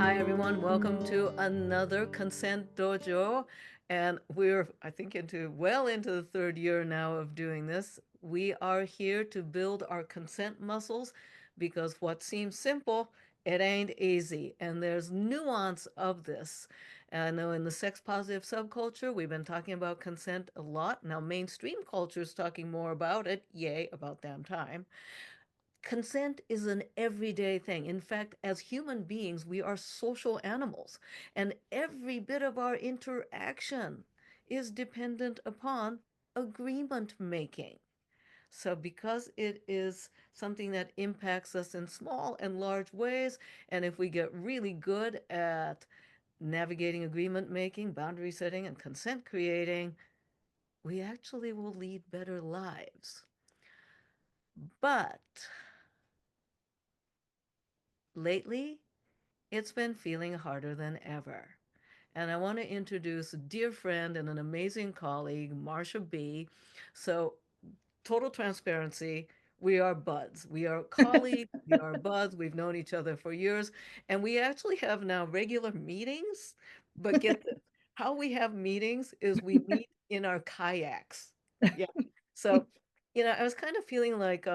Hi, everyone. Welcome to another Consent Dojo. And we're, I think, well into the third year now of doing this. We are here to build our consent muscles because what seems simple, it ain't easy. And there's nuance of this. And I know in the sex positive subculture, we've been talking about consent a lot. Now, mainstream culture is talking more about it. Yay, about damn time. Consent is an everyday thing. In fact, as human beings, we are social animals, and every bit of our interaction is dependent upon agreement making. So, because it is something that impacts us in small and large ways, and if we get really good at navigating agreement making, boundary setting, and consent creating, we actually will lead better lives. But lately, it's been feeling harder than ever. And I want to introduce a dear friend and an amazing colleague, Marcia B. So, total transparency, we are buds. We are colleagues, we are buds. We've known each other for years. And we actually have now regular meetings. But get this, how we have meetings is we meet in our kayaks. Yeah. So, I was kind of feeling like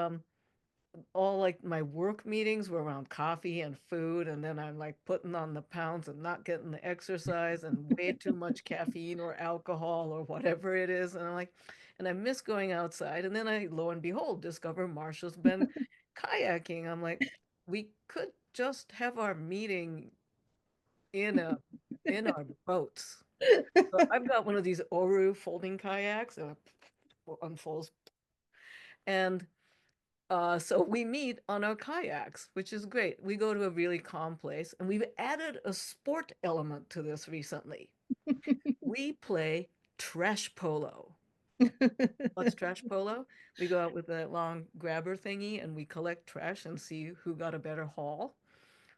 all like my work meetings were around coffee and food, and then I'm like putting on the pounds and not getting the exercise and way too much caffeine or alcohol or whatever it is. And I'm like, and I miss going outside. And then I, lo and behold, discover Marcia's been kayaking. I'm like, we could just have our meeting in a in our boats. So I've got one of these Oru folding kayaks that unfolds. And so we meet on our kayaks, which is great. We go to a really calm place, and we've added a sport element to this recently. We play trash polo. What's trash polo? We go out with a long grabber thingy and we collect trash and see who got a better haul.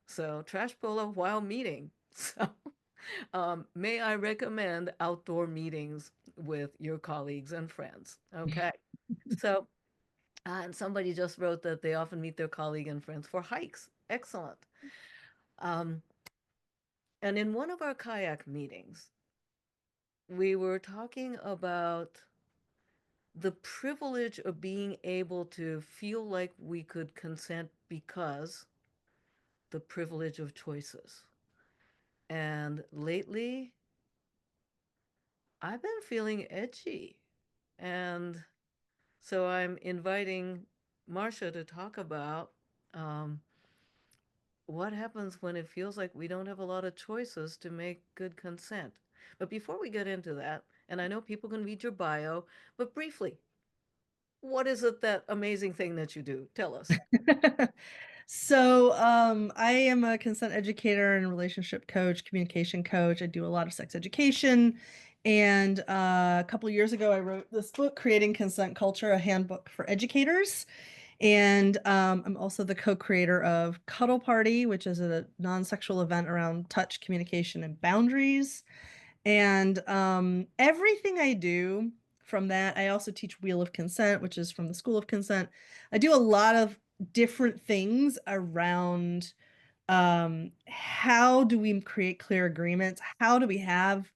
So trash polo while meeting. So may I recommend outdoor meetings with your colleagues and friends? Okay. So and somebody just wrote that they often meet their colleague and friends for hikes. Excellent. Um, and in one of our kayak meetings, we were talking about the privilege of being able to feel like we could consent because the privilege of choices. And lately, I've been feeling edgy. And so I'm inviting Marcia to talk about um, what happens when it feels like we don't have a lot of choices to make good consent. But before we get into that, and I know people can read your bio, but briefly, what is it, that amazing thing that you do? Tell us. I am a consent educator and relationship coach, communication coach. I do a lot of sex education. And a couple of years ago, I wrote this book, Creating Consent Culture, a handbook for educators. And I'm also the co-creator of Cuddle Party, which is a non-sexual event around touch, communication, and boundaries. And everything I do from that, I also teach Wheel of Consent, which is from the School of Consent. I do a lot of different things around how do we create clear agreements? How do we have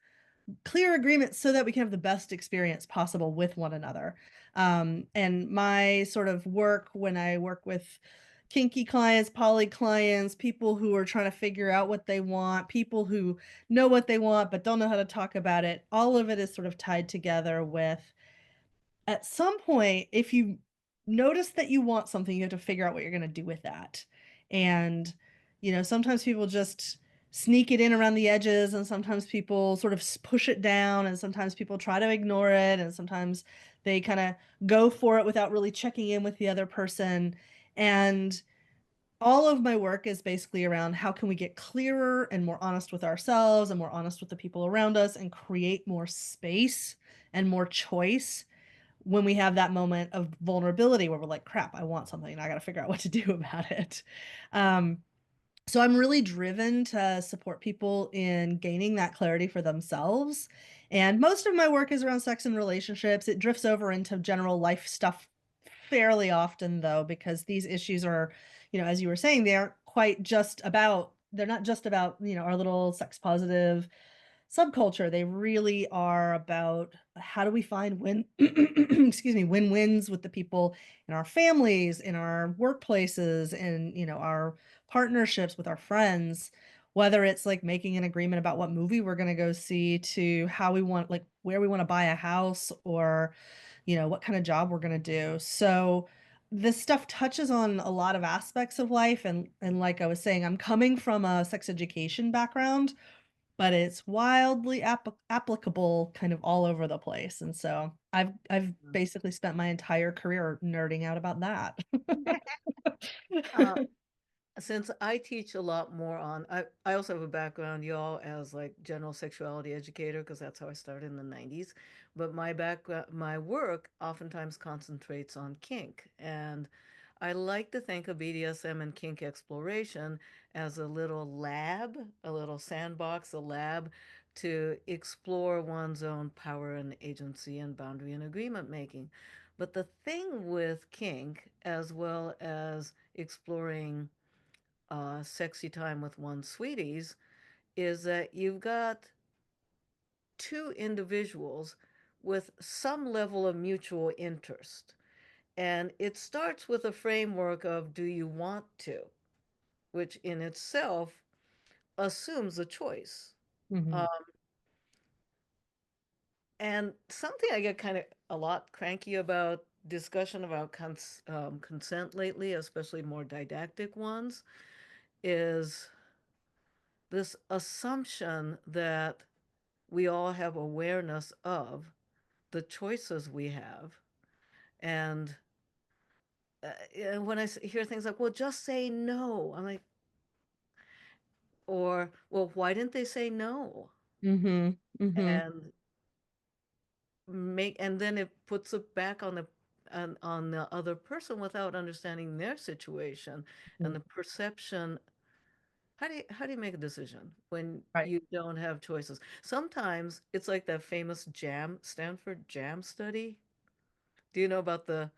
clear agreements so that we can have the best experience possible with one another? And my sort of work when I work with kinky clients, poly clients, people who are trying to figure out what they want, people who know what they want but don't know how to talk about it, all of it is sort of tied together with at some point, if you notice that you want something, you have to figure out what you're going to do with that. And, sometimes people just sneak it in around the edges, and sometimes people sort of push it down, and sometimes people try to ignore it, and sometimes they kind of go for it without really checking in with the other person. And all of my work is basically around how can we get clearer and more honest with ourselves and more honest with the people around us and create more space and more choice when we have that moment of vulnerability where we're like, crap, I want something and I got to figure out what to do about it. Um, so I'm really driven to support people in gaining that clarity for themselves. And most of my work is around sex and relationships. It drifts over into general life stuff fairly often, though, because these issues are, as you were saying, they aren't quite just about they're not just about, our little sex positive subculture. They really are about how do we find win excuse me, win-wins with the people in our families, in our workplaces, and our partnerships with our friends, whether it's like making an agreement about what movie we're going to go see, to how we want, like where we want to buy a house, or what kind of job we're going to do. So this stuff touches on a lot of aspects of life, and like I was saying, I'm coming from a sex education background, but it's wildly applicable kind of all over the place, and so I've basically spent my entire career nerding out about that. Uh, since I teach a lot more on, I also have a background, y'all, as like general sexuality educator, because that's how I started in the 90s. But my background, my work oftentimes concentrates on kink. And I like to think of BDSM and kink exploration as a little lab, a little sandbox, a lab to explore one's own power and agency and boundary and agreement making. But the thing with kink, as well as exploring sexy time with one sweeties, is that you've got two individuals with some level of mutual interest. And it starts with a framework of do you want to, which in itself assumes a choice. Uh, Mhm. and something I get kind of a lot cranky about discussion about consent lately, especially more didactic ones, is this assumption that we all have awareness of the choices we have. And when I hear things like, well, just say no, I'm like, or, well, why didn't they say no? Mhm. Mhm. And and then it puts it back on the other person without understanding their situation and Mhm. the perception. How do you make a decision when Right. you don't have choices? Sometimes it's like that famous Stanford jam study. Do you know about the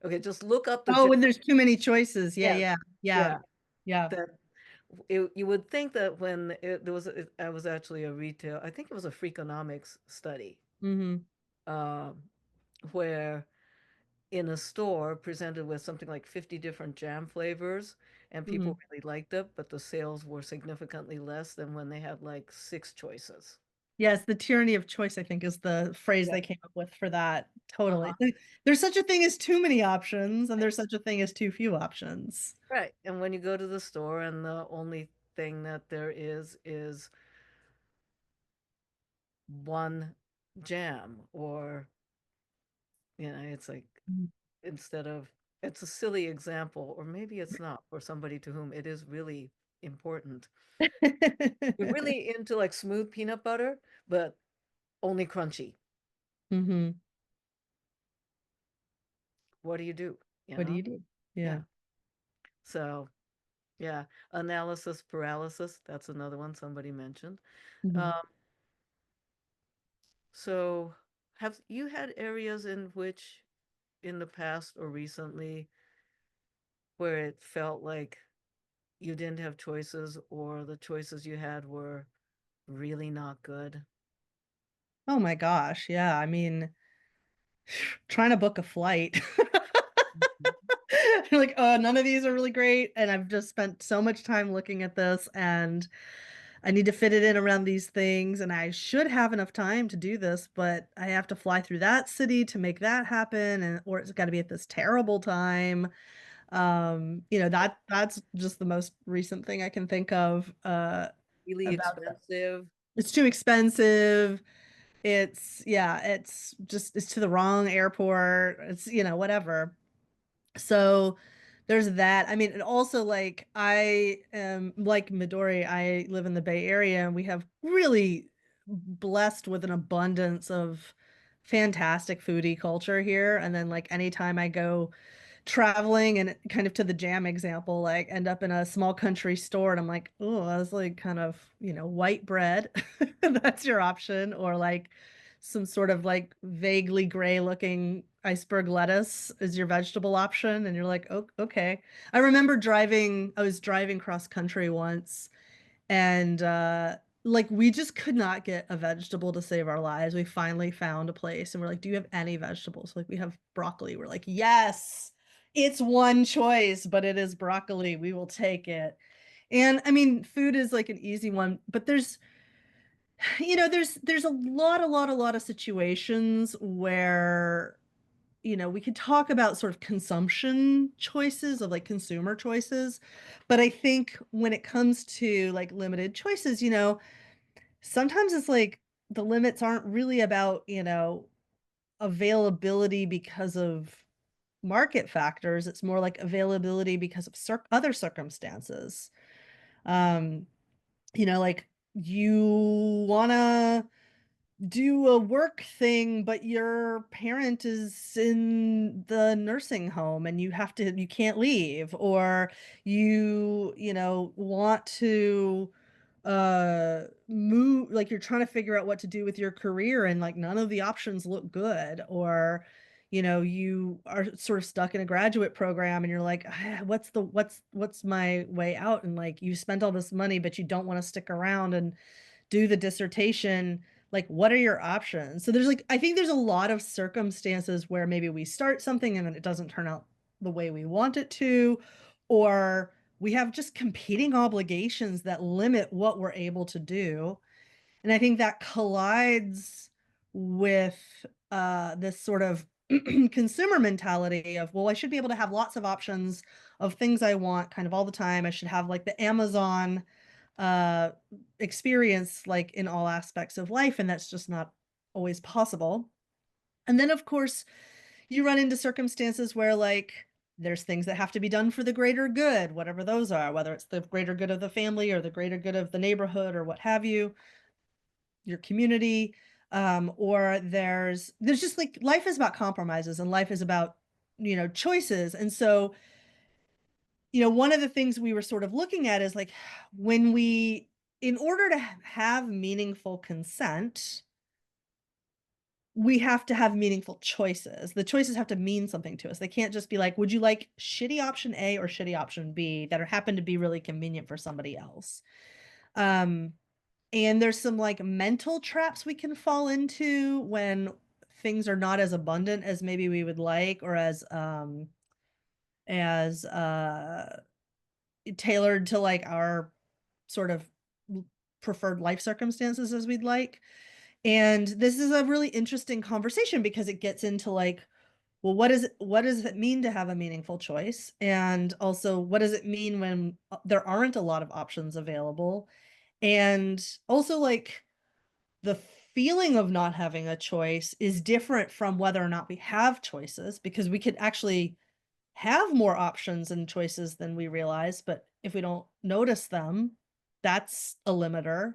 Okay, just look up the Oh, jam. when there's too many choices. Yeah, Yes. yeah. Yeah. Yeah. Yeah. That you would think that when there was I was actually a retail, I think it was a Freakonomics study, Mhm. um, where in a store presented with something like 50 different jam flavors, and people Mhm. really liked it, but the sales were significantly less than when they had like six choices. Yes, the tyranny of choice, I think, is the phrase Yeah. they came up with for that. Uh-huh. Totally. There's such a thing as too many options, and there's such a thing as too few options. Right. And when you go to the store and the only thing that there is one jam, or it's like, Mhm. instead of, it's a silly example, or maybe it's not for somebody to whom it is really important. You're really into like smooth peanut butter, but only crunchy. Mhm. What do you do? You What do know? you do? Yeah. Yeah. So, yeah, analysis paralysis, that's another one somebody mentioned. Mhm. Um, so have you had areas in which in the past or recently where it felt like you didn't have choices, or the choices you had were really not good? Oh my gosh, yeah, I mean, trying to book a flight. Mhm. You're like, "Oh, none of these are really great, and I've just spent so much time looking at this, and I need to fit it in around these things, and I should have enough time to do this, but I have to fly through that city to make that happen, and or it's gotta be at this terrible time." That's just the most recent thing I can think of, Really about that. expensive. It's too expensive. It's to the wrong airport. It's, whatever. So there's that. I mean, and also like I am like Midori, I live in the Bay Area, and we have really blessed with an abundance of fantastic foodie culture here. And then like anytime I go traveling, and kind of to the jam example, like end up in a small country store and I'm like, oh, I was like kind of, white bread. That's your option. Or like some sort of like vaguely gray looking iceberg lettuce is your vegetable option. And you're like, oh, okay. I was driving cross country once, And like we just could not get a vegetable to save our lives. We finally found a place and we're like, "Do you have any vegetables?" Like, "We have broccoli." We're like, "Yes. It's one choice, but it is broccoli. We will take it." And I mean, food is like an easy one, but there's there's a lot of situations where we could talk about sort of consumption choices of like consumer choices, but I think when it comes to like limited choices, sometimes it's like the limits aren't really about, availability because of market factors. It's more like availability because of other circumstances. Um, like you want to do a work thing, but your parent is in the nursing home and you can't leave, or want to move, like you're trying to figure out what to do with your career and like none of the options look good, or you are sort of stuck in a graduate program and you're like, what's my way out, and like you spent all this money but you don't want to stick around and do the dissertation. Like, what are your options? So there's like, I think there's a lot of circumstances where maybe we start something and then it doesn't turn out the way we want it to, or we have just competing obligations that limit what we're able to do. And I think that collides with this sort of consumer mentality of, well, I should be able to have lots of options of things I want kind of all the time. I should have like the Amazon uh experience like in all aspects of life, and that's just not always possible. And then of course you run into circumstances where like there's things that have to be done for the greater good, whatever those are, whether it's the greater good of the family or the greater good of the neighborhood or what have you, your community. Or there's just like, life is about compromises and life is about choices. And so one of the things we were sort of looking at is like, when we, in order to have meaningful consent, we have to have meaningful choices. The choices have to mean something to us. They can't just be like, would you like shitty option A or shitty option B that are happen to be really convenient for somebody else? Um, and there's some like mental traps we can fall into when things are not as abundant as maybe we would like, or as tailored to like our sort of preferred life circumstances as we'd like. And this is a really interesting conversation because it gets into like, well, what does it mean to have a meaningful choice? And also, what does it mean when there aren't a lot of options available? And also, like, the feeling of not having a choice is different from whether or not we have choices, because we could actually have more options and choices than we realize, but if we don't notice them, that's a limiter,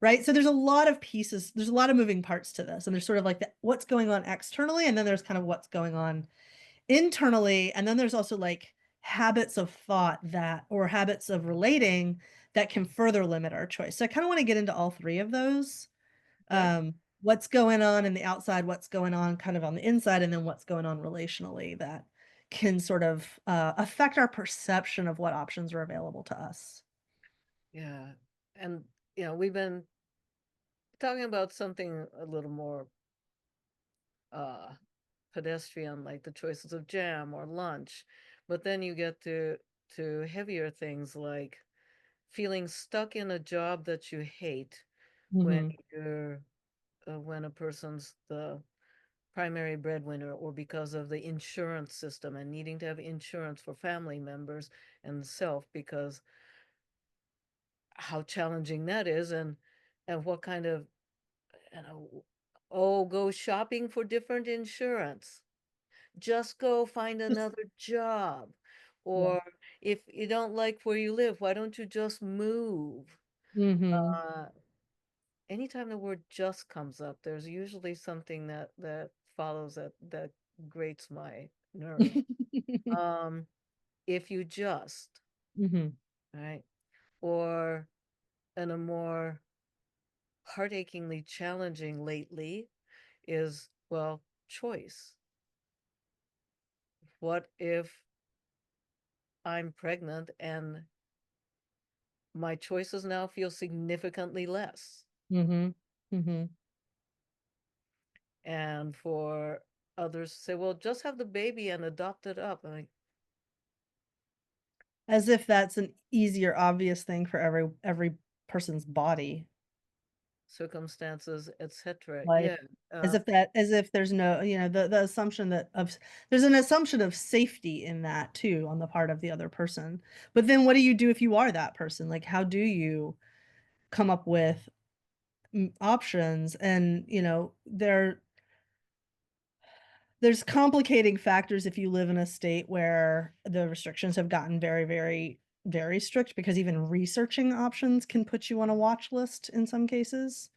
right? So there's a lot of pieces, there's a lot of moving parts to this, and there's sort of like what's going on externally, and then there's kind of what's going on internally, and then there's also like habits of thought that, or habits of relating, that can further limit our choice. So I kind of want to get into all three of those. Okay. What's going on in the outside, what's going on kind of on the inside, and then what's going on relationally that can sort of affect our perception of what options are available to us. Yeah. And, we've been talking about something a little more uh pedestrian, like the choices of jam or lunch. But then you get to heavier things like feeling stuck in a job that you hate when Mhm. you're when a person's the primary breadwinner, or because of the insurance system and needing to have insurance for family members and self, because how challenging that is, and what kind of, you know oh, go shopping for different insurance, just go find another job, Yeah. or if you don't like where you live, why don't you just move? Mhm. uh Anytime the word just comes up, there's usually something that follows that grates my nerve. um if you just, Mhm. right? Or, and a more heartachingly challenging lately is, well, choice. What if I'm pregnant and my choices now feel significantly less. Mhm. Mhm. And for others to say, well, just have the baby and adopt it up. And like, As if that's an easier, obvious thing for every person's body. circumstances, etc. Life. Yeah. As Uh, if there's no, the assumption there's an assumption of safety in that too on the part of the other person. But then what do you do if you are that person? Like, how do you come up with options? And, there's complicating factors if you live in a state where the restrictions have gotten very, very, very strict, because even researching options can put you on a watch list in some cases.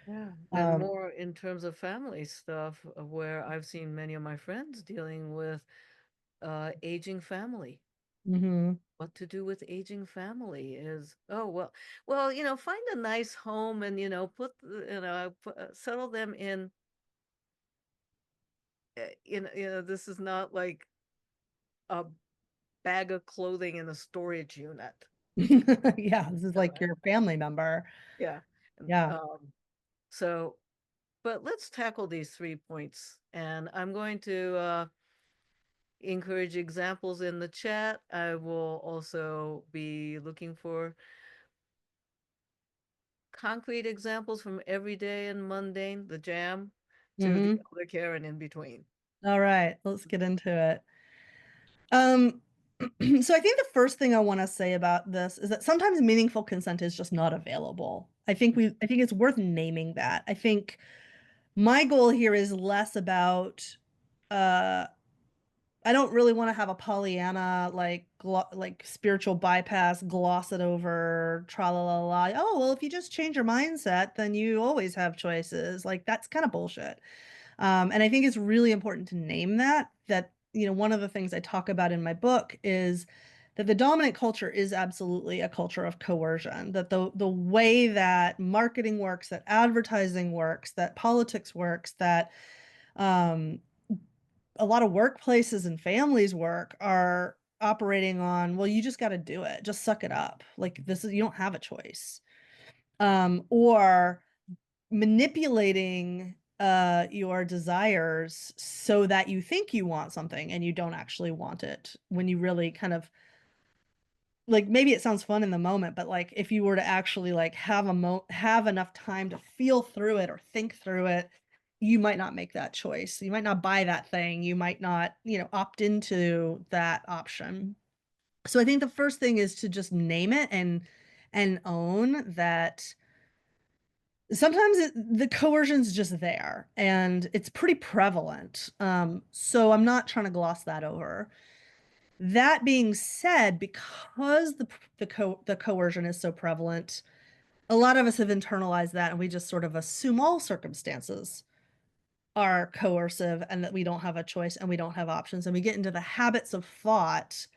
yeah. And Um, more in terms of family stuff, where I've seen many of my friends dealing with aging family. mhm. What to do with aging family is, oh, well, find a nice home and, settle them in, this is not like a bag of clothing in a storage unit. Yeah, this is Uh, like your family member. yeah. And, Yeah. so, but let's tackle these 3 points. And I'm going to encourage examples in the chat. I will also be looking for concrete examples from everyday and mundane, the jam, to the Mhm. elder care and in between. All right, let's get into it. Um, so I think the first thing I want to say about this is that sometimes meaningful consent is just not available. I think it's worth naming that. I think my goal here is less about uh I don't really want to have a Pollyanna like spiritual bypass, gloss it over, tra la la la. Oh, well, if you just change your mindset, then you always have choices. Like that's kind of bullshit. And I think it's really important to name that, one of the things I talk about in my book is that the dominant culture is absolutely a culture of coercion, that the way that marketing works, that advertising works, that politics works, that um, a lot of workplaces and families work are operating on, well, you just got to do it. Just suck it up. Like you don't have a choice. Or manipulating your desires so that you think you want something and you don't actually want it, when you really kind of, like, maybe it sounds fun in the moment, but like if you were to actually like have enough time to feel through it or think through it, you might not make that choice. You might not buy that thing. You might not, opt into that option. So I think the first thing is to just name it and own that sometimes the coercion's just there and it's pretty prevalent. So I'm not trying to gloss that over. That being said, because the coercion is so prevalent, a lot of us have internalized that and we just sort of assume all circumstances are coercive and that we don't have a choice and we don't have options, and we get into the habits of thought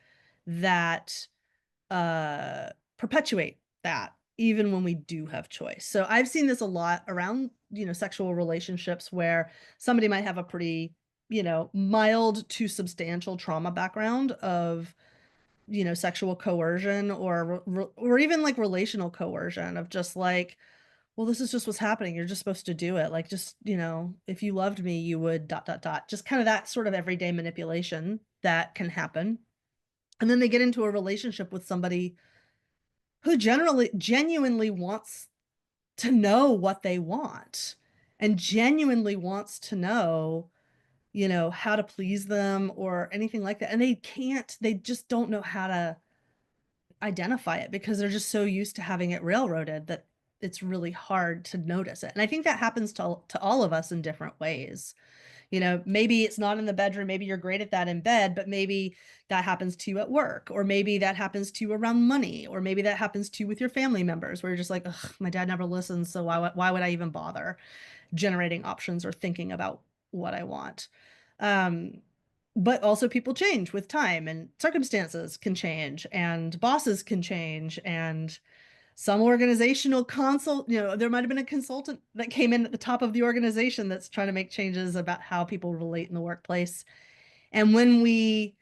that perpetuate that even when we do have choice. So I've seen this a lot around, sexual relationships where somebody might have a pretty, mild to substantial trauma background of, sexual coercion or even like relational coercion of just like, well, this is just what's happening. You're just supposed to do it. Like, just, if you loved me, you would dot dot dot. Just kind of that sort of everyday manipulation that can happen. And then they get into a relationship with somebody who generally genuinely wants to know what they want and genuinely wants to know, how to please them or anything like that. And they just don't know how to identify it because they're just so used to having it railroaded that it's really hard to notice it. And I think that happens to all of us in different ways. Maybe it's not in the bedroom, maybe you're great at that in bed, but maybe that happens to you at work, or maybe that happens to you around money, or maybe that happens to you with your family members where you're just like, ugh, my dad never listens, so why would I even bother generating options or thinking about what I want? Um, but also people change with time and circumstances can change and bosses can change and some organizational consult, there might have been a consultant that came in at the top of the organization that's trying to make changes about how people relate in the workplace. And when we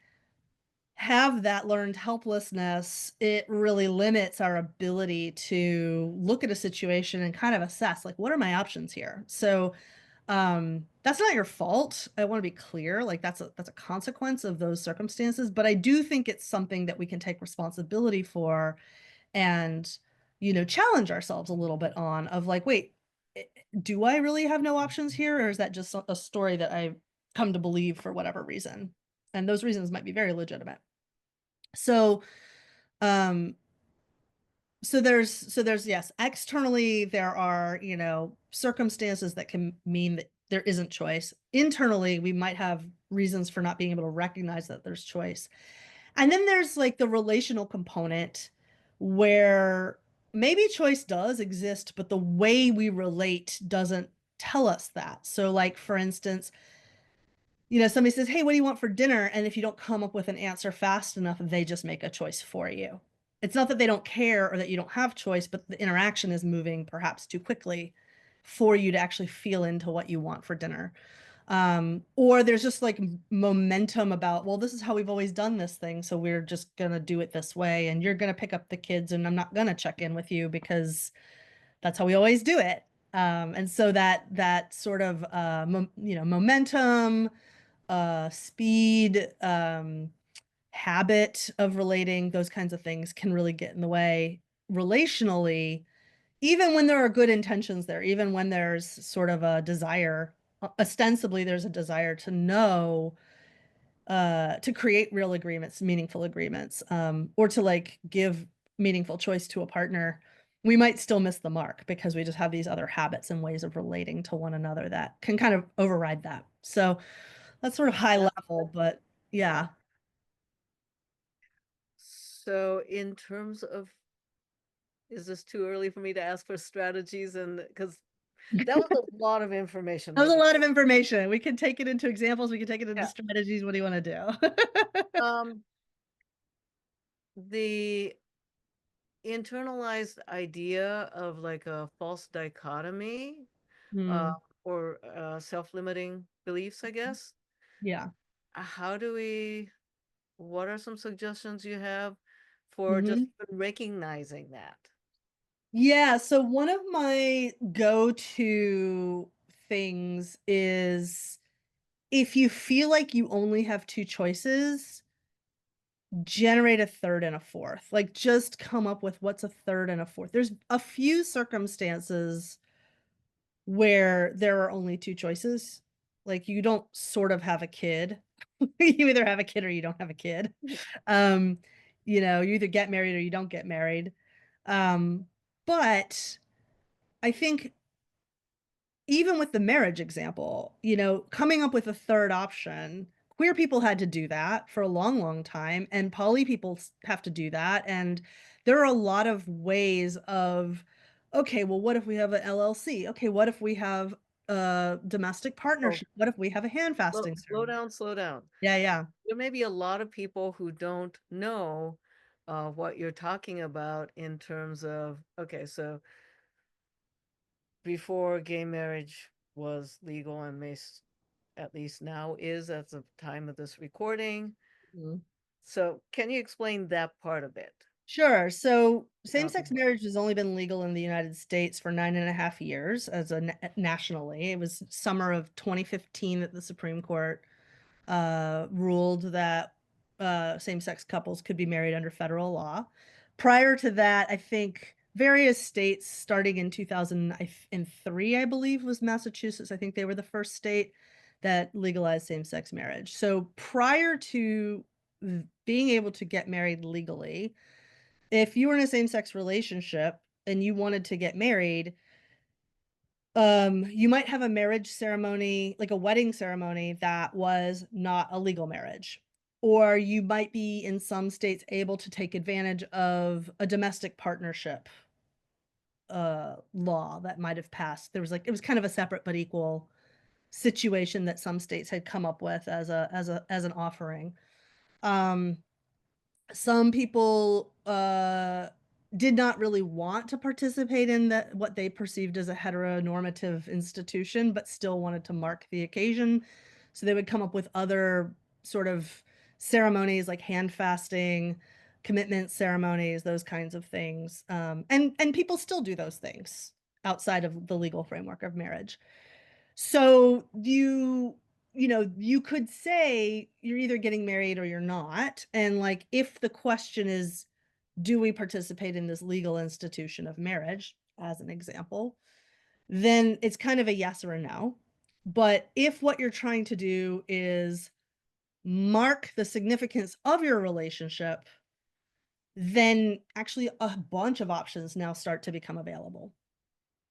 have that learned helplessness, it really limits our ability to look at a situation and kind of assess, like, what are my options here? So, that's not your fault. I want to be clear. Like that's a consequence of those circumstances, but I do think it's something that we can take responsibility for and, challenge ourselves a little bit on of like, wait, eh, do I really have no options here? Or is that just a story that I've come to believe for whatever reason? And those reasons might be very legitimate. So, um, so there's yes, externally there are, circumstances that can mean that there isn't choice. Internally, we might have reasons for not being able to recognize that there's choice. And then there's like the relational component where maybe choice does exist, but the way we relate doesn't tell us that. So like for instance, somebody says, "Hey, what do you want for dinner?" And if you don't come up with an answer fast enough, they just make a choice for you. It's not that they don't care or that you don't have choice, but the interaction is moving perhaps too quickly for you to actually feel into what you want for dinner. Or there's just like momentum about, well, this is how we've always done this thing, so we're just gonna do it this way, and you're gonna pick up the kids, and I'm not gonna check in with you because that's how we always do it. And so that sort of momentum, speed, habit of relating, those kinds of things can really get in the way relationally, even when there are good intentions there, even when there's sort of a desire, ostensibly there's a desire to know, to create real agreements, meaningful agreements, or to like give meaningful choice to a partner. We might still miss the mark because we just have these other habits and ways of relating to one another that can kind of override that. So that's sort of high Yeah. level, but yeah. So in terms of, is this too early for me to ask for strategies? And because that was a lot of information. That was Let a me. lot of information. We can take it into examples. We can take it into Yeah. strategies. What do you want to do? Um, the internalized idea of like a false dichotomy, uh, Hmm. or self-limiting beliefs, I guess. Yeah. How do we, what are some suggestions you have for just Hmm. even recognizing that? Yeah. So one of my go-to things is if you feel like you only have two choices, generate a third and a fourth. Like just come up with what's a third and a fourth. There's a few circumstances where there are only two choices. Like you don't sort of have a kid. You either have a kid or you don't have a kid. Um, you either get married or you don't get married. Um, but I think even with the marriage example, coming up with a third option, queer people had to do that for a long, long time, and poly people have to do that. And there are a lot of ways of, okay, well, what if we have an LLC? Okay, what if we have a domestic Oh, partnership? What if we have a hand slow, fasting slow ceremony? down, slow down. Yeah, yeah. There may be a lot of people who don't know what you're talking about in terms of, okay, so before gay marriage was legal and at least now is at the time of this recording. Mhm. So can you explain that part of it Sure. So without the same-sex word? marriage has only been legal in the United States for 9.5 years as nationally. It was summer of 2015 that the Supreme Court ruled that same-sex couples could be married under federal law. Prior to that, I think various states, starting in 2003, I believe, was Massachusetts. I think they were the first state that legalized same-sex marriage. So prior to being able to get married legally, if you were in a same-sex relationship and you wanted to get married, you might have a marriage ceremony, like a wedding ceremony that was not a legal marriage. Or you might be in some states able to take advantage of a domestic partnership law that might have passed. There was like it was kind of a separate but equal situation that some states had come up with as an offering. Um some people did not really want to participate in that what they perceived as a heteronormative institution, but still wanted to mark the occasion. So they would come up with other sort of ceremonies like hand fasting, commitment ceremonies, those kinds of things. And people still do those things outside of the legal framework of marriage. So you could say you're either getting married or you're not. And like if the question is, do we participate in this legal institution of marriage, as an example, then it's kind of a yes or a no. But if what you're trying to do is mark the significance of your relationship, then actually a bunch of options now start to become available,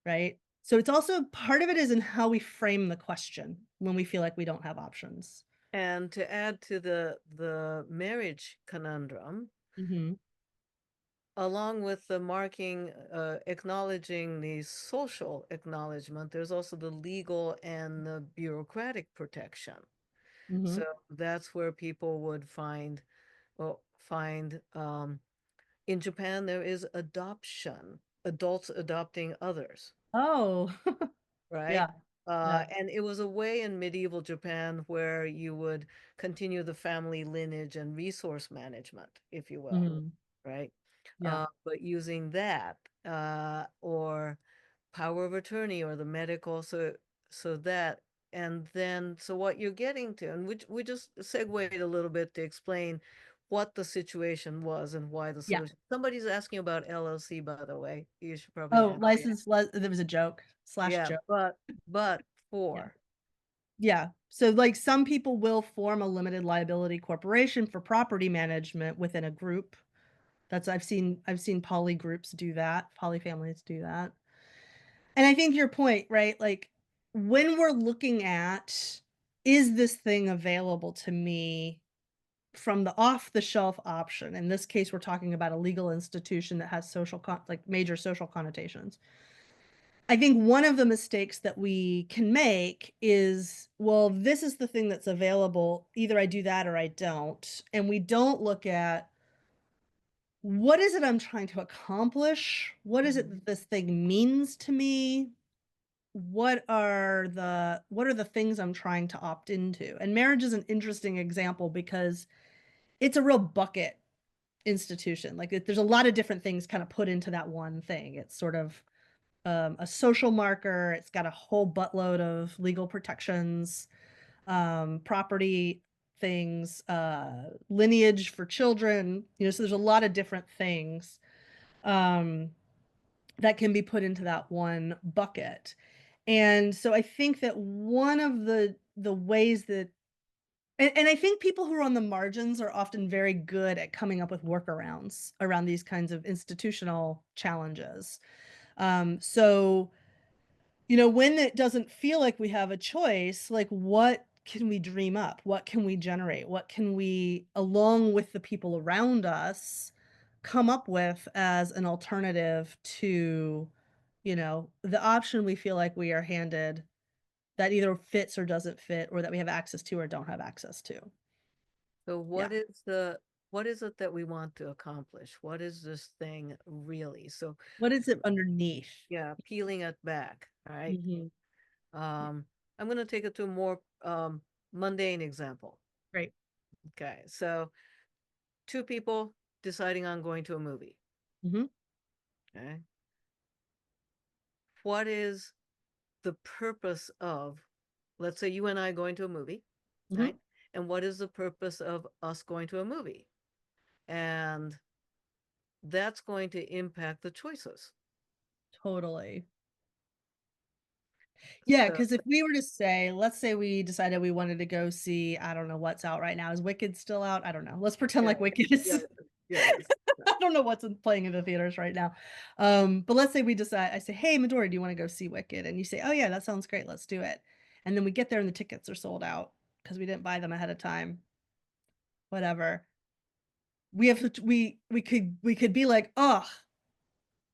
right? So it's also part of it is in how we frame the question when we feel like we don't have options. And to add to the marriage conundrum, Mhm. along with the marking, acknowledging the social acknowledgement, there's also the legal and the bureaucratic protection. So Mhm. that's where people would well, in Japan, there is adoption, adults adopting others, Oh, right? yeah. Yeah. And it was a way in medieval Japan where you would continue the family lineage and resource management, if you will, Mhm. right? Yeah. But using that, or power of attorney or the medical, so that, and then so what you're getting to, and which we just segued a little bit to explain what the situation was and why the Yeah. solution. Somebody's asking about LLC, by the way. You should probably Oh, ask. there was a joke slash Yeah, joke. but Yeah. for Yeah. So like some people will form a limited liability corporation for property management within a group. That's I've seen poly groups do that, poly families do that. And I think your point, right? Like when we're looking at, is this thing available to me from the off the shelf option? In this case, we're talking about a legal institution that has like major social connotations. I think one of the mistakes that we can make is, well, this is the thing that's available. Either I do that or I don't. And we don't look at, what is it I'm trying to accomplish? What is it Mhm. that this thing means to me? What are the things I'm trying to opt into? And marriage is an interesting example because it's a real bucket institution. Like there's a lot of different things kind of put into that one thing. It's sort of a social marker. It's got a whole buttload of legal protections, property things, lineage for children. So there's a lot of different things um, that can be put into that one bucket. And so I think that one of the ways that and I think people who are on the margins are often very good at coming up with workarounds around these kinds of institutional challenges. So when it doesn't feel like we have a choice, like what can we dream up? What can we generate? What can we, along with the people around us, come up with as an alternative to, the option we feel like we are handed that either fits or doesn't fit, or that we have access to or don't have access to? So Yeah. what is it that we want to accomplish? What is this thing really? So What is it underneath? yeah, peeling it back, all right? Mhm. Yeah. Um, I'm going to take it to a more mundane example. Great. Okay, so two people deciding on going to a movie. Mhm. Okay, what is the purpose of, let's say you and I going to a movie, Mhm. right? And what is the purpose of us going to a movie? And that's going to impact the choices. Totally. Yeah, So because if we were to say, let's say we decided we wanted to go see, I don't know what's out right now. Is Wicked still out? I don't know. Let's pretend yeah, like Wicked yeah, is. yeah, it is. I don't know playing in the theaters right now. But let's say I say, hey, Midori, do you want to go see Wicked? And you say, oh yeah, that sounds great. Let's do it. And then we get there and the tickets are sold out because we didn't buy them ahead of time. Whatever. We could be like, oh,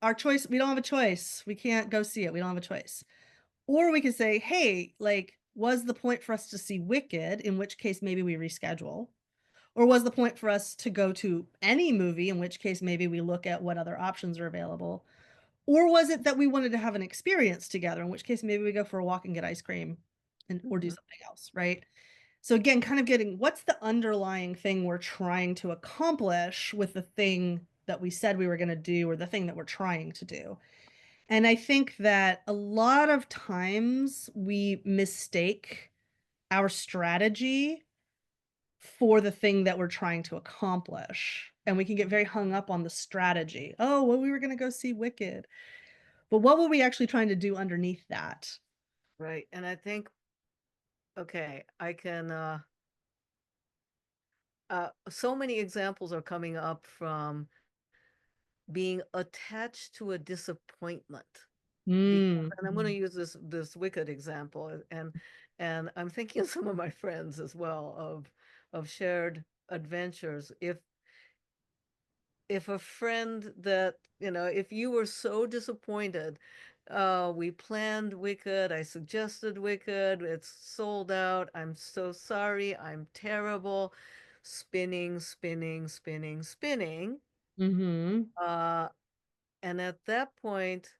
our choice. We don't have a choice. We can't go see it. We don't have a choice. Or we could say, "Hey, like, was the point for us to see Wicked, in which case maybe we reschedule? Or was the point for us to go to any movie, in which case maybe we look at what other options are available? Or was it that we wanted to have an experience together, in which case maybe we go for a walk and get ice cream or do Mhm. something else, right?" So again, kind of getting what's the underlying thing we're trying to accomplish with the thing that we said we were going to do or the thing that we're trying to do. And I think that a lot of times we mistake our strategy for the thing that we're trying to accomplish. And we can get very hung up on the strategy. Oh, well, we were going to go see Wicked. But what were we actually trying to do underneath that? Right. And I think, okay, I can, so many examples are coming up from being attached to a disappointment. Because, Mm, and I'm going to mhm, use this Wicked example, and I'm thinking of some of my friends as well of shared adventures. If a friend that, if you were so disappointed, we planned Wicked, I suggested Wicked, it's sold out, I'm so sorry, I'm terrible, spinning, spinning, spinning, spinning. mhm, Uh, and at that point,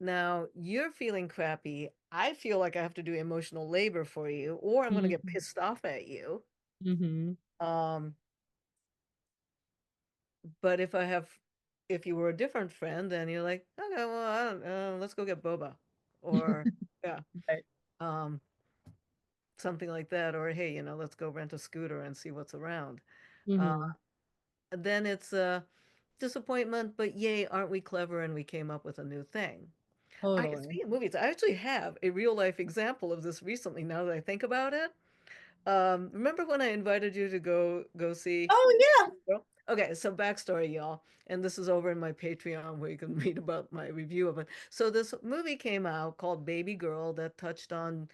now you're feeling crappy. I feel like I have to do emotional labor for you, or I'm going to get mhm, pissed off at you. mhm, Um, But if you were a different friend, then you're like, okay, well, I don't, let's go get boba, or yeah, right. um, something like that, or hey, let's go rent a scooter and see what's around. Uh, Mhm, then it's a disappointment, but yay, aren't we clever? And we came up with a new thing. totally. Speaking of movies, I actually have a real life example of this recently. Now that I think about it, remember when I invited you to go see? Oh, yeah. Well, okay, so backstory, y'all, and this is over in my Patreon where you can read about my review of it. So this movie came out called Baby Girl that touched on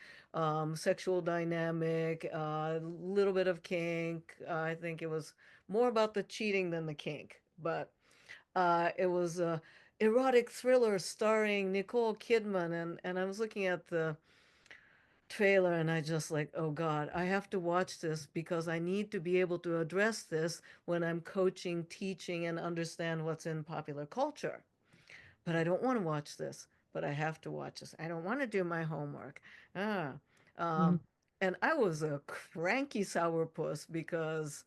sexual dynamic, a little bit of kink. I think it was more about the cheating than the kink, but it was a erotic thriller starring Nicole Kidman, and I was looking at the trailer and I just like, oh God, I have to watch this because I need to be able to address this when I'm coaching, teaching, and understand what's in popular culture. But I don't want to watch this, but I have to watch this. I don't want to do my homework. Ah. Mhm, Um, and I was a cranky sourpuss because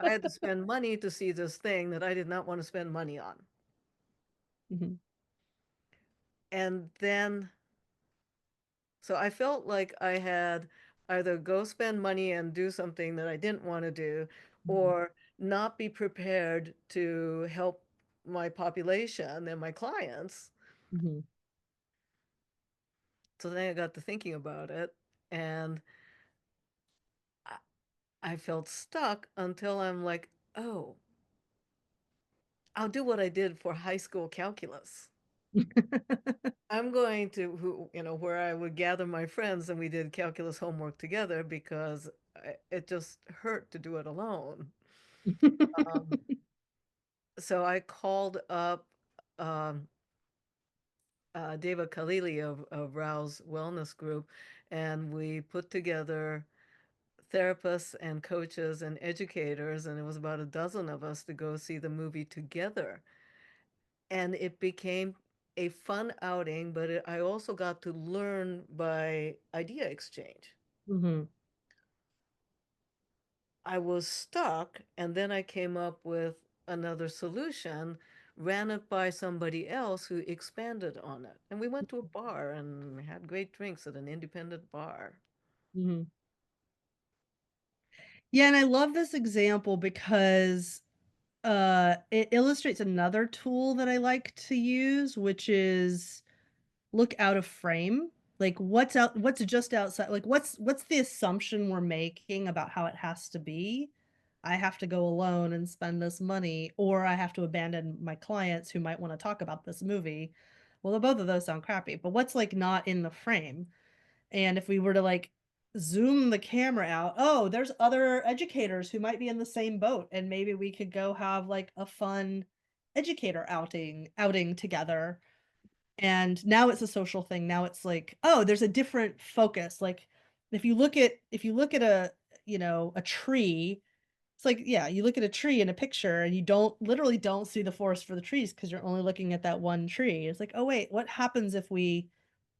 I had to spend money to see this thing that I did not want to spend money on. mhm, And then So I felt like I had either go spend money and do something that I didn't want to do, mhm, or not be prepared to help my population and my clients. mhm. So then I got to thinking about it, and I, I felt stuck until I'm like, oh, I'll do what I did for high school calculus. I'm going to where I would gather my friends and we did calculus homework together because it just hurt to do it alone. Um, so I called up um, Deva Khalili of Rao's Wellness Group, and we put together therapists and coaches and educators, and it was about a dozen of us to go see the movie together. And it became a fun outing, but I also got to learn by idea exchange. Mhm, I was stuck, and then I came up with another solution, ran it by somebody else who expanded on it. And we went to a bar and had great drinks at an independent bar. mhm. Yeah, and I love this example because it illustrates another tool that I like to use, which is look out of frame. Like what's just outside, like what's the assumption we're making about how it has to be? I have to go alone and spend this money, or I have to abandon my clients who might want to talk about this movie. Well, both of those sound crappy, but what's like not in the frame? And if we were to like zoom the camera out, oh, there's other educators who might be in the same boat, and maybe we could go have like a fun educator outing together. And now it's a social thing. Now it's like, oh, there's a different focus. Like if you look at a, a tree, it's like, yeah, you look at a tree in a picture and you don't see the forest for the trees because you're only looking at that one tree. It's like, oh wait, what happens if we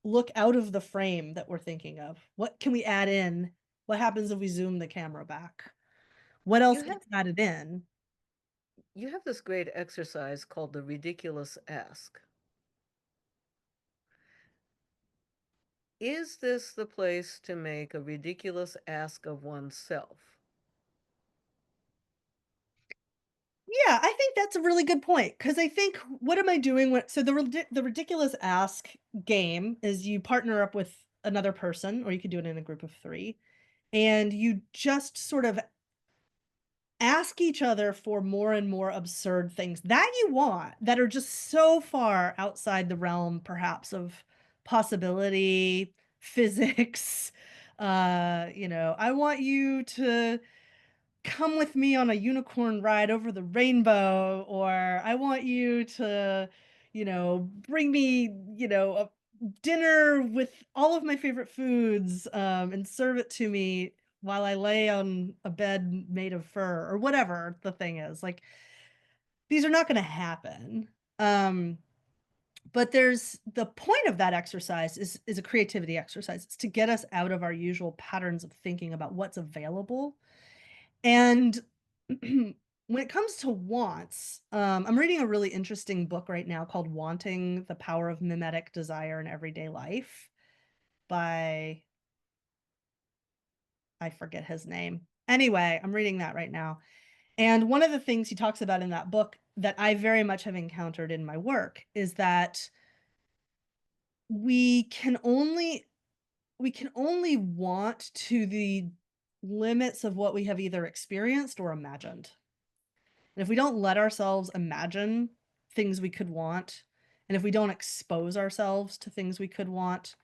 look out of the frame that we're thinking of? What can we add in? What happens if we zoom the camera back? What You else have gets added in? you have this great exercise called the ridiculous ask. Is this the place to make a ridiculous ask of oneself? Yeah, I think that's a really good point because I think what am I doing when so the ridiculous ask game is you partner up with another person or you could do it in a group of 3 and you just sort of ask each other for more and more absurd things that you want that are just so far outside the realm perhaps of possibility, physics. I want you to come with me on a unicorn ride over the rainbow, or I want you to, bring me, a dinner with all of my favorite foods, and serve it to me while I lay on a bed made of fur or whatever the thing is. Like these are not going to happen. Um, but there's the point of that exercise is a creativity exercise. It's to get us out of our usual patterns of thinking about what's available and when it comes to wants, I'm reading a really interesting book right now called Wanting: The Power of Mimetic Desire in Everyday Life by I forget his name. Anyway, I'm reading that right now. And one of the things he talks about in that book that I very much have encountered in my work is that we can only we can only want to the limits of what we have either experienced or imagined. And if we don't let ourselves imagine things we could want, and if we don't expose ourselves to things we could want,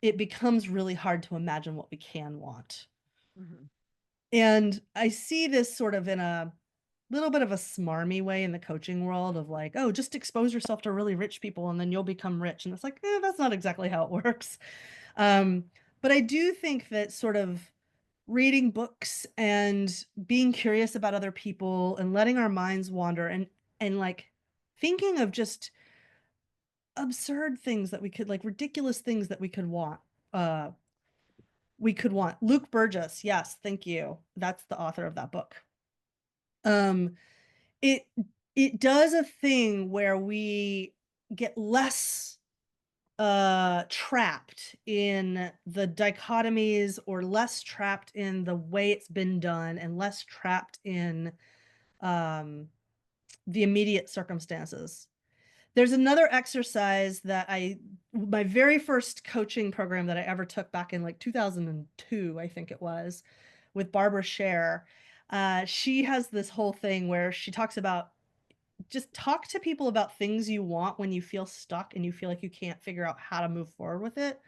it becomes really hard to imagine what we can want. Mhm. And I see this sort of in a little bit of a smarmy way in the coaching world of like, oh, just expose yourself to really rich people and then you'll become rich. And it's like, that's not exactly how it works. Um, but I do think that sort of reading books and being curious about other people and letting our minds wander and like thinking of just absurd things that we could like ridiculous things that uh we could want. Luke Burgess, yes, thank you, that's the author of that book. um it it does a thing where we get less trapped in the dichotomies or less trapped in the way it's been done and less trapped in um the immediate circumstances. There's another exercise that I my very first coaching program that I ever took back in like 2002, I think it was, with Barbara Scher. She has this whole thing where she talks about just talk to people about things you want when you feel stuck and you feel like you can't figure out how to move forward with it.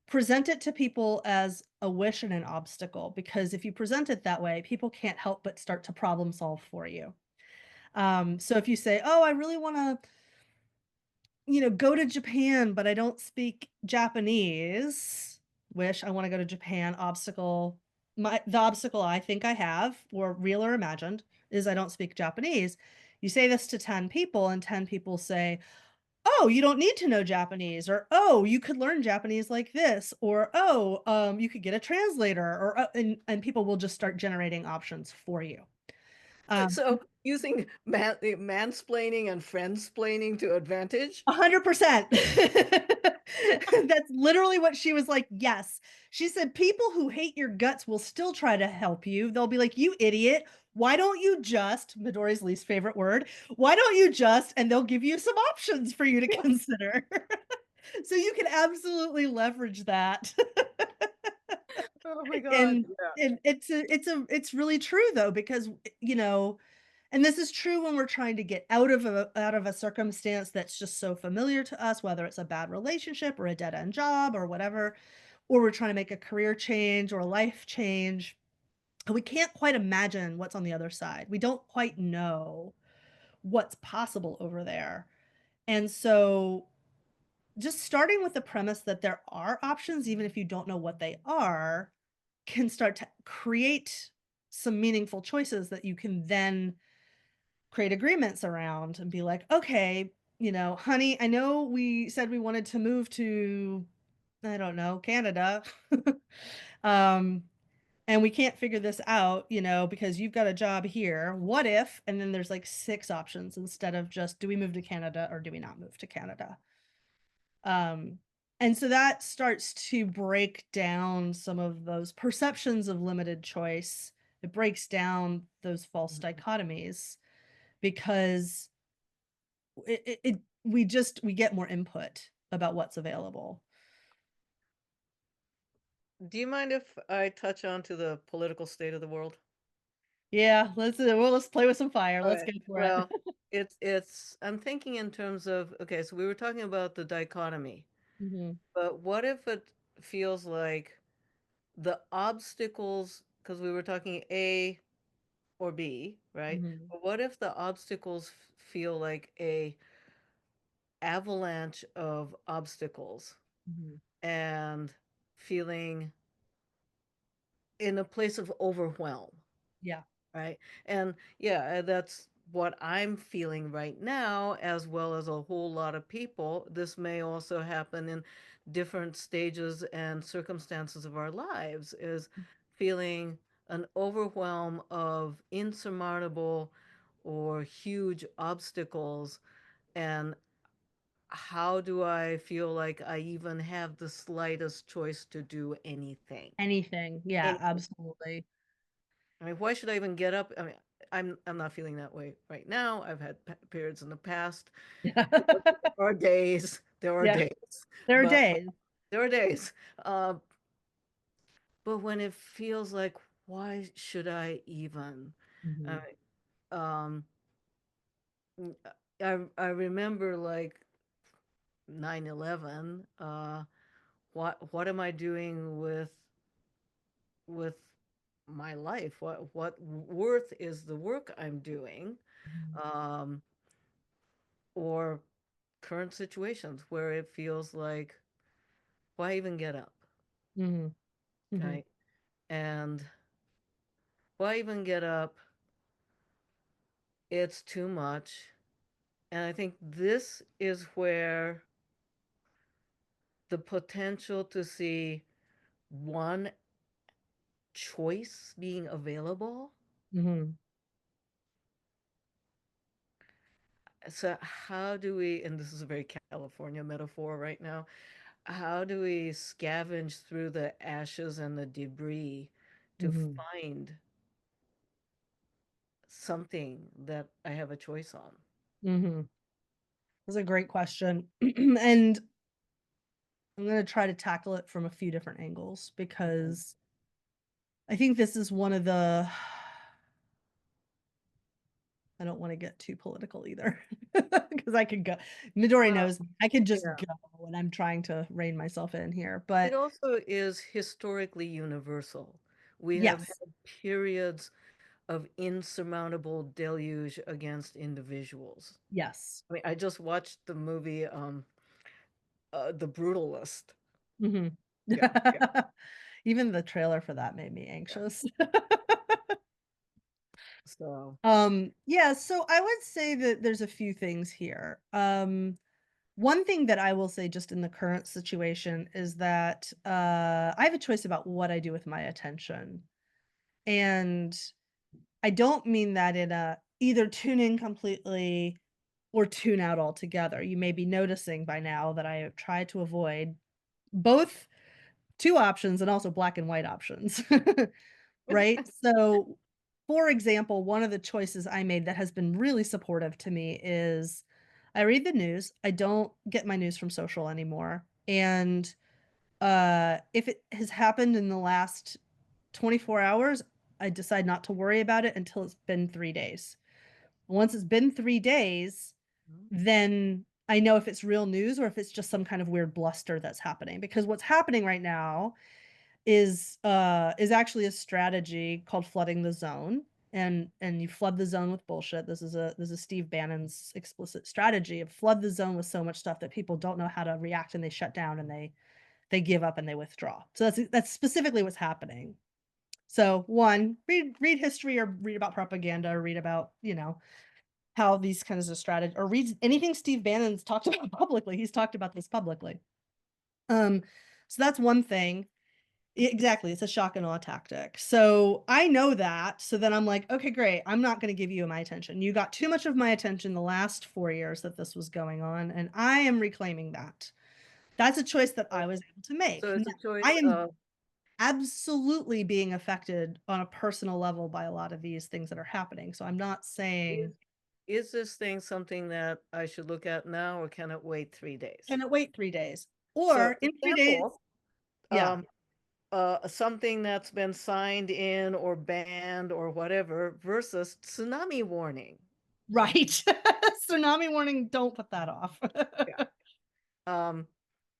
Present it to people as a wish and an obstacle, because if you present it that way, people can't help but start to problem solve for you. So if you say, "Oh, I really want to, go to Japan, but I don't speak Japanese," wish, I want to go to Japan, obstacle, the obstacle I think I have, or real or imagined, is I don't speak Japanese. You say this to 10 people, and 10 people say, "Oh, you don't need to know Japanese," or, "Oh, you could learn Japanese like this," or, "Oh, you could get a translator," or, and people will just start generating options for you. Um, So using mansplaining and friendsplaining to advantage? 100%. That's literally what she was like, yes. She said, "People who hate your guts will still try to help you. They'll be like, 'You idiot. Why don't you just,'" Midori's least favorite word, "'why don't you just,'" and they'll give you some options for you to consider. So you can absolutely leverage that. Oh my God. And it's really true though, because, you know, and this is true when we're trying to get out of a circumstance that's just so familiar to us, whether it's a bad relationship or a dead-end job or whatever, or we're trying to make a career change or a life change, and we can't quite imagine what's on the other side. We don't quite know what's possible over there. And so just starting with the premise that there are options, even if you don't know what they are, can start to create some meaningful choices that you can then create agreements around and be like, okay, honey, I know we said we wanted to move to, I don't know, Canada. um, and we can't figure this out, because you've got a job here. What if? And then there's like six options instead of just, do we move to Canada or do we not move to Canada? Um, and so that starts to break down some of those perceptions of limited choice. It breaks down those false Mhm. dichotomies because we get more input about what's available. Do you mind if I touch on to the political state of the world? Yeah, let's play with some fire. Let's Okay. go for it. Well, it's I'm thinking in terms of, okay, so we were talking about the dichotomy, Mhm, but what if it feels like the obstacles, because we were talking A or B, right? mhm, But what if the obstacles feel like a avalanche of obstacles mhm. and feeling in a place of overwhelm? Yeah. Right. And yeah, that's what I'm feeling right now, as well as a whole lot of people. This may also happen in different stages and circumstances of our lives, is feeling an overwhelm of insurmountable or huge obstacles. And how do I feel like I even have the slightest choice to do anything? Anything. Yeah, Anything. absolutely. I mean, why should I even get up? I mean, I'm not feeling that way right now. I've had periods in the past. There are days, there are Yeah, days, there are but days. there are days. But when it feels like, why should I even? I, Mhm, um, I remember like 9/11. What am I doing with my life? What worth is the work I'm doing? mhm, Um, or current situations where it feels like, why even get up? mhm, mhm, Right? And why even get up? It's too much. And I think this is where the potential to see one choice being available. mhm, So, how do we, and this is a very California metaphor right now, how do we scavenge through the ashes and the debris to mhm, find something that I have a choice on? mhm. That's a great question. And I'm gonna try to tackle it from a few different angles Mhm. because I think this is one of the I don't wanna get too political either because I could go Midori Well, knows me. I could just yeah. go when I'm trying to rein myself in here, It but also is historically universal. We have yes, had periods of insurmountable deluge against individuals. yes. I mean, I just watched the movie, The Brutalist. Mhm. Yeah, yeah, Even the trailer for that made me yeah. anxious. So, Yeah, so I would say that there's a few things here. One thing that I will say just in the current situation is that, I have a choice about what I do with my attention, and I don't mean that in a either tune in completely or tune out altogether. You may be noticing by now that I have tried to avoid both 2 options and also black and white options. Right? So, for example, one of the choices I made that has been really supportive to me is I read the news. I don't get my news from social anymore. And if it has happened in the last 24 hours, I decide not to worry about it until it's been 3 days. Once it's been 3 days, then I know if it's real news or if it's just some kind of weird bluster that's happening. Because what's happening right now is actually a strategy called flooding the zone, and you flood the zone with bullshit. This is Steve Bannon's explicit strategy of flood the zone with so much stuff that people don't know how to react, and they shut down, and they give up, and they withdraw. So that's specifically what's happening. So, 1, read history or read about propaganda or read about, how these kinds of strategy or read anything Steve Bannon's talked about publicly. He's talked about this publicly. Um, so that's one thing Exactly, it's a shock and awe tactic. So, I know that, so then I'm like, "Okay, great, I'm not gonna give you my attention. You got too much of my attention the last 4 years that this was going on, and I am reclaiming that." That's a choice that I So was able to so make. Now, it's a I choice am of absolutely being affected on a personal level by a lot of these things that are happening, so I'm not is saying, is this thing something that I should look at now or can it wait 3 days? "Can it wait 3 days?" So, Or in 3 days. example, Yeah, um, something that's been signed in or banned or whatever versus tsunami warning. right. Tsunami warning, don't put that off. Yeah. Um,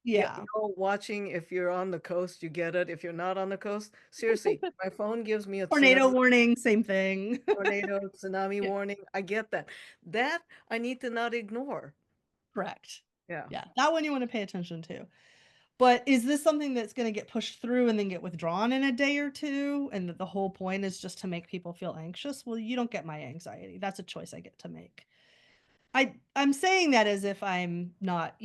Yeah. watching if you're on the coast, you get it. If you're not on the coast, seriously, my phone gives me a Tornado tsunami warning, same thing. tornado, tsunami Yeah, warning. I get that. That I need to not ignore. correct. Yeah. Yeah, that one you wanna pay attention to. But is this something that's gonna get pushed through and then get withdrawn in a day or 2, and that the whole point is just to make people feel anxious? Well, you don't get my anxiety, that's a choice I get to make. I'm saying that as if I'm not,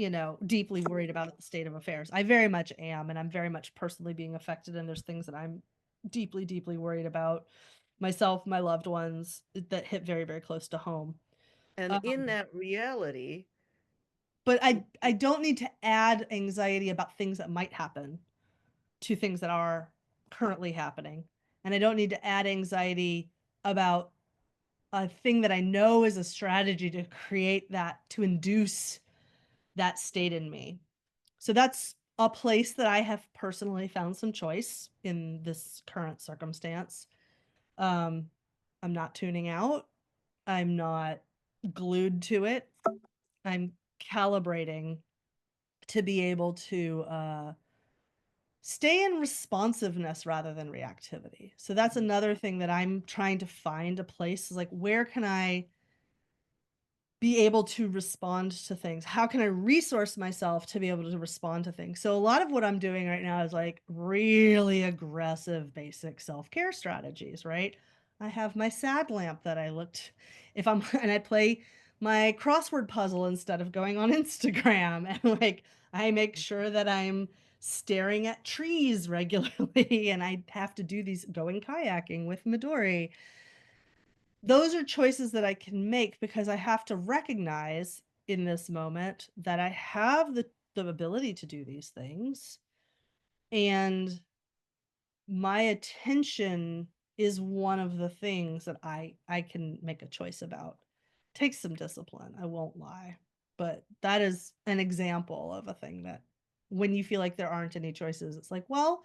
deeply worried about the state of affairs. I very much am, and I'm very much personally being affected, and there's things that I'm deeply, deeply worried about myself, my loved ones, that hit very, very close to home. And in Um, that reality, but I don't need to add anxiety about things that might happen to things that are currently happening, and I don't need to add anxiety about a thing that I know is a strategy to create that to induce that state in me. So that's a place that I have personally found some choice in this current circumstance. Um, I'm not tuning out. I'm not glued to it. I'm calibrating to be able to stay in responsiveness rather than reactivity. So that's another thing that I'm trying to find a place is like, where can I be able to respond to things? How can I resource myself to be able to respond to things? So a lot of what I'm doing right now is like really aggressive basic self-care strategies, right? I have my sad lamp that I looked if I'm and I play my crossword puzzle instead of going on Instagram and like I make sure that I'm staring at trees regularly and I have to do these going kayaking with Midori. Those are choices that I can make because I have to recognize in this moment that I have the ability to do these things, and my attention is one of the things that I can make a choice about. Takes some discipline, I won't lie, but that is an example of a thing that when you feel like there aren't any choices, it's like, well,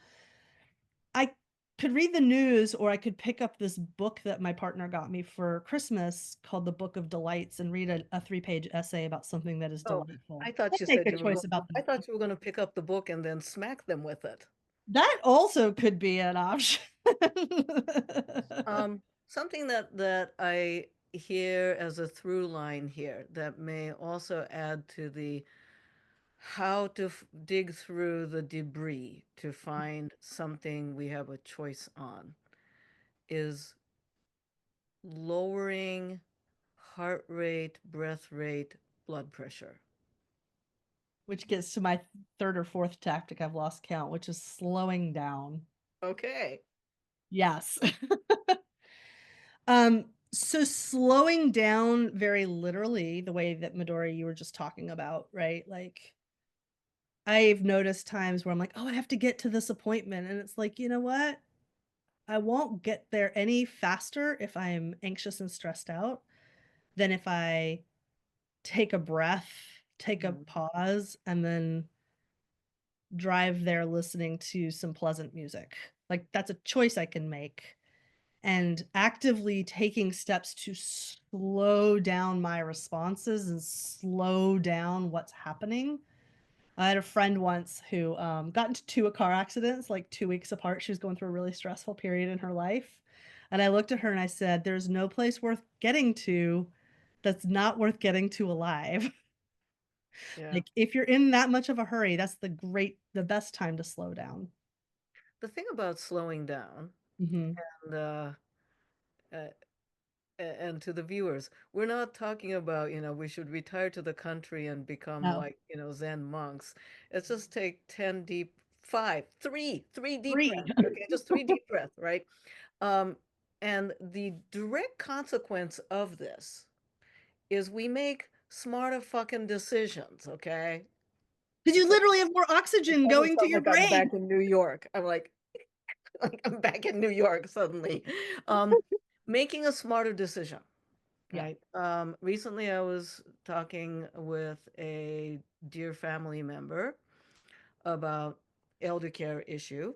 I could read the news or I could pick up this book that my partner got me for Christmas called The Book of Delights and read a 3-page essay about something that is oh, delightful. I thought And you make said a you were choice going about I them. thought you were going to pick up the book and then smack them with it. That also could be an option. Something that I hear as a through line here that may also add to the how to dig through the debris to find something we have a choice on is lowering heart rate, breath rate, blood pressure. Which gets to my 3rd or 4th tactic, I've lost count, which is slowing down. Okay. Yes. So slowing down very literally, the way that Midori you were just talking about, right? Like I've noticed times where I'm like, "Oh, I have to get to this appointment," and it's like, "You know what? I won't get there any faster if I'm anxious and stressed out than if I take a breath, take a Mhm. pause, and then drive there listening to some pleasant music." Like, that's a choice I can make, and actively taking steps to slow down my responses and slow down what's happening. I had a friend once who, got into 2 car accidents, like, 2 weeks apart. She was going through a really stressful period in her life, and I looked at her and I said, "There's no place worth getting to that's not worth getting to alive." Yeah. Like, if you're in that much of a hurry, that's the best time to slow down. The thing about slowing down Mhm. and uh, and to the viewers, we're not talking about, we should retire to the country and become No. like, Zen monks. It's just take 10 deep five, three deep 3. breaths. Okay, just three deep breaths, right? Um, and the direct consequence of this is we make smarter fucking decisions, okay? 'Cause you So literally have more it oxygen doesn't going to sound your like I'm brain. back in New York. I'm like I'm back in New York suddenly. Um, Making a smarter decision, Yeah. right? Recently I was talking with a dear family member about elder care issue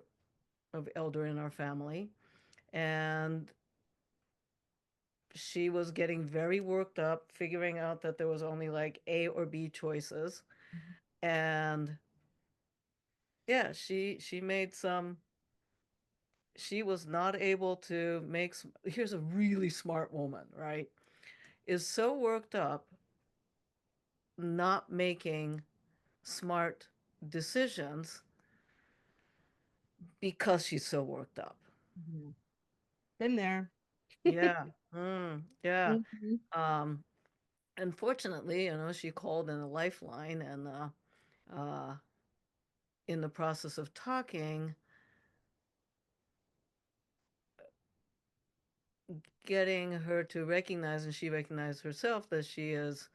of elder in our family, and she was getting very worked up, figuring out that there was only like A or B choices. And yeah, she made some she was not able to make here's a really smart woman, right? Is so worked up not making smart decisions because she's so worked up. Mhm. Been there. Yeah. Yeah. Mhm. Um, Unfortunately, she called in a lifeline and uh in the process of talking, getting her to recognize, and she recognized herself, that she is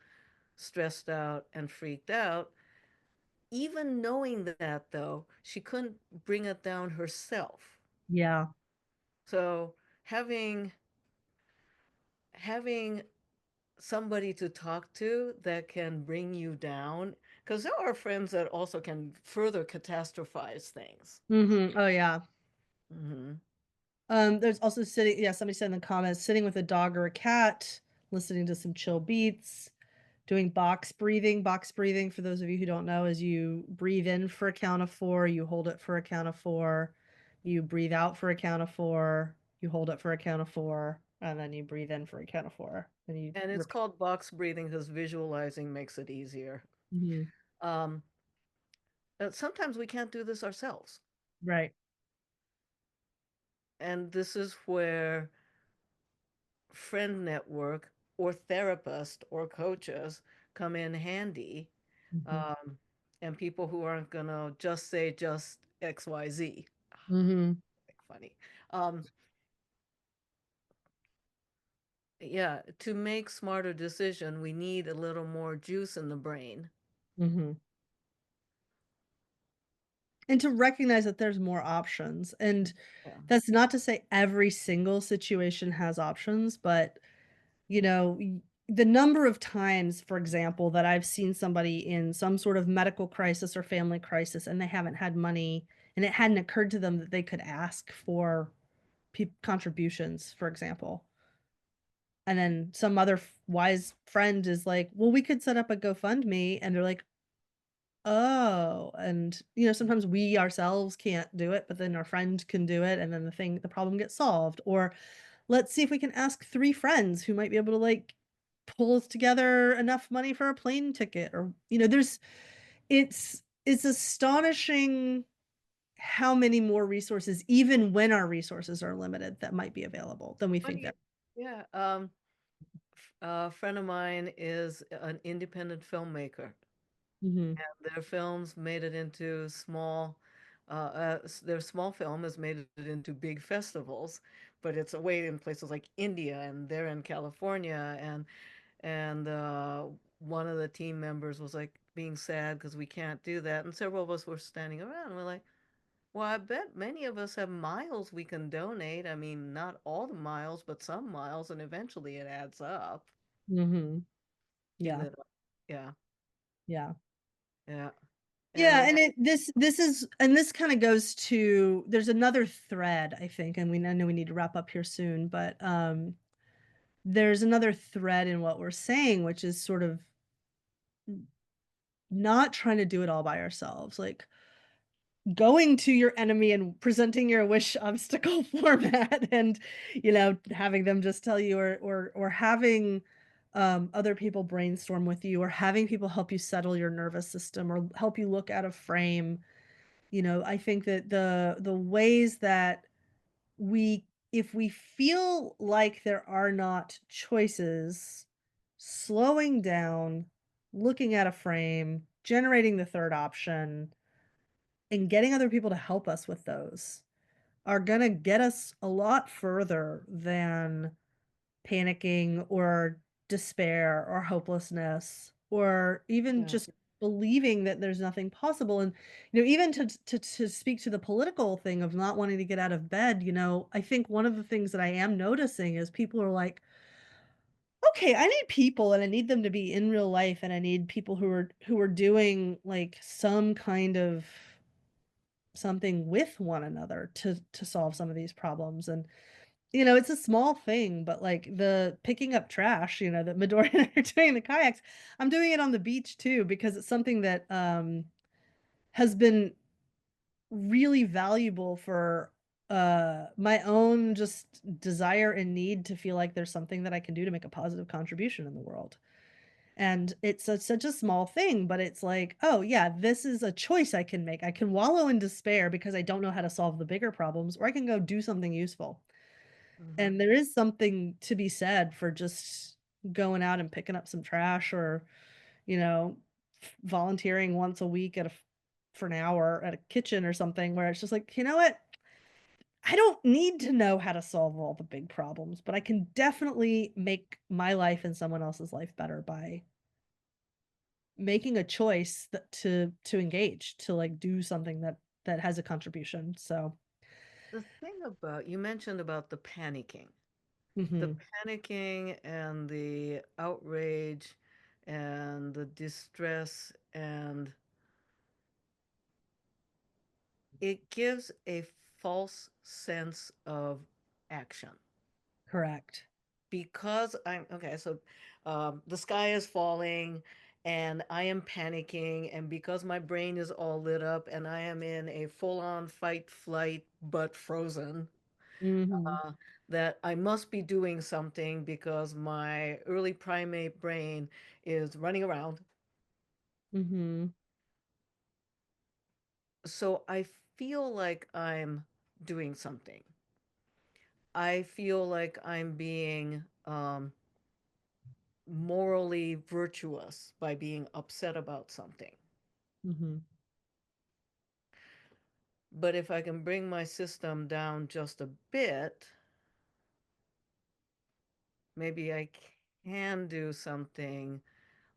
stressed out and freaked out. Even knowing that, though, she couldn't bring it down herself. Yeah. So having having somebody to talk to that can bring you down, because there are friends that also can further catastrophize things. Mhm. Oh, yeah. Hmm. There's also sitting yeah, somebody said in the comments, sitting with a dog or a cat, listening to some chill beats, doing box breathing. Box breathing, for those of you who don't know, is you breathe in for a count of 4, you hold it for a count of 4, you breathe out for a count of 4, you hold it for a count of 4, and then you breathe in for a count of 4, and you And it's repeat. called box breathing because visualizing makes it easier. Mhm. Um, Sometimes we can't do this ourselves. Right. And this is where friend network or therapist or coaches come in handy. Mhm. Um, and people who aren't going to just say just XYZ. Mhm. Funny. Um, yeah, to make smarter decision, we need a little more juice in the brain. Mhm. And to recognize that there's more options, and Yeah. that's not to say every single situation has options, but, the number of times, for example, that I've seen somebody in some sort of medical crisis or family crisis, and they haven't had money, and it hadn't occurred to them that they could ask for contributions, for example. And then some other wise friend is like, "Well, we could set up a GoFundMe," and they're like, "Oh," and, sometimes we ourselves can't do it, but then our friend can do it, and then the problem gets solved. Or, let's see if we can ask 3 friends who might be able to, like, pull together enough money for a plane ticket, or, there's it's astonishing how many more resources, even when our resources are limited, that might be available than we think Funny. that. Yeah. A friend of mine is an independent filmmaker. Mhm, Their films made it into their small film has made it into big festivals, but it's away in places like India, and they're in California, and one of the team members was like being sad because we can't do that, and several of us were standing around, and we're like, well, I bet many of us have miles we can donate. I mean, not all the miles, but some miles, and eventually it adds up. mhm. Keep Yeah, it up. Yeah, yeah. yeah. And Yeah, then and this kinda goes to there's another thread, I think, and I know we need to wrap up here soon, but, there's another thread in what we're saying, which is sort of not trying to do it all by ourselves, like, going to your enemy and presenting your wish obstacle format, and, having them just tell you, or having, other people brainstorm with you, or having people help you settle your nervous system, or help you look at a frame. I think that the ways that we if we feel like there are not choices, slowing down, looking at a frame, generating the third option, and getting other people to help us with those are gonna get us a lot further than panicking or despair or hopelessness or even Yeah. just believing that there's nothing possible. And even to speak to the political thing of not wanting to get out of bed, I think one of the things that I am noticing is people are like, okay, I need people and I need them to be in real life, and I need people who are doing like some kind of something with one another to solve some of these problems. And it's a small thing, but, like, the picking up trash, that Midori and I are doing in the kayaks, I'm doing it on the beach too because it's something that, has been really valuable for, my own just desire and need to feel like there's something that I can do to make a positive contribution in the world. And it's such a small thing, but it's like, "Oh, yeah, this is a choice I can make. I can wallow in despair because I don't know how to solve the bigger problems, or I can go do something useful." Mm-hmm. And there is something to be said for just going out and picking up some trash, or, you know, volunteering once a week for an hour at a kitchen or something where it's just like, "You know what? I don't need to know how to solve all the big problems, but I can definitely make my life and someone else's life better by making a choice to engage, to, like, do something that has a contribution." So, The thing about you mentioned about the mhm, panicking and the outrage and the distress, and it gives a false sense of action. correct. Because I'm okay, so the sky is falling and I am panicking, and because my brain is all lit up and I am in a full-on fight, flight, but frozen, Mhm, uh, that I must be doing something because my early primate brain is running around. mhm, So I feel like I'm doing something. I feel like I'm being morally virtuous by being upset about something. mhm. But if I can bring my system down just a bit, maybe I can do something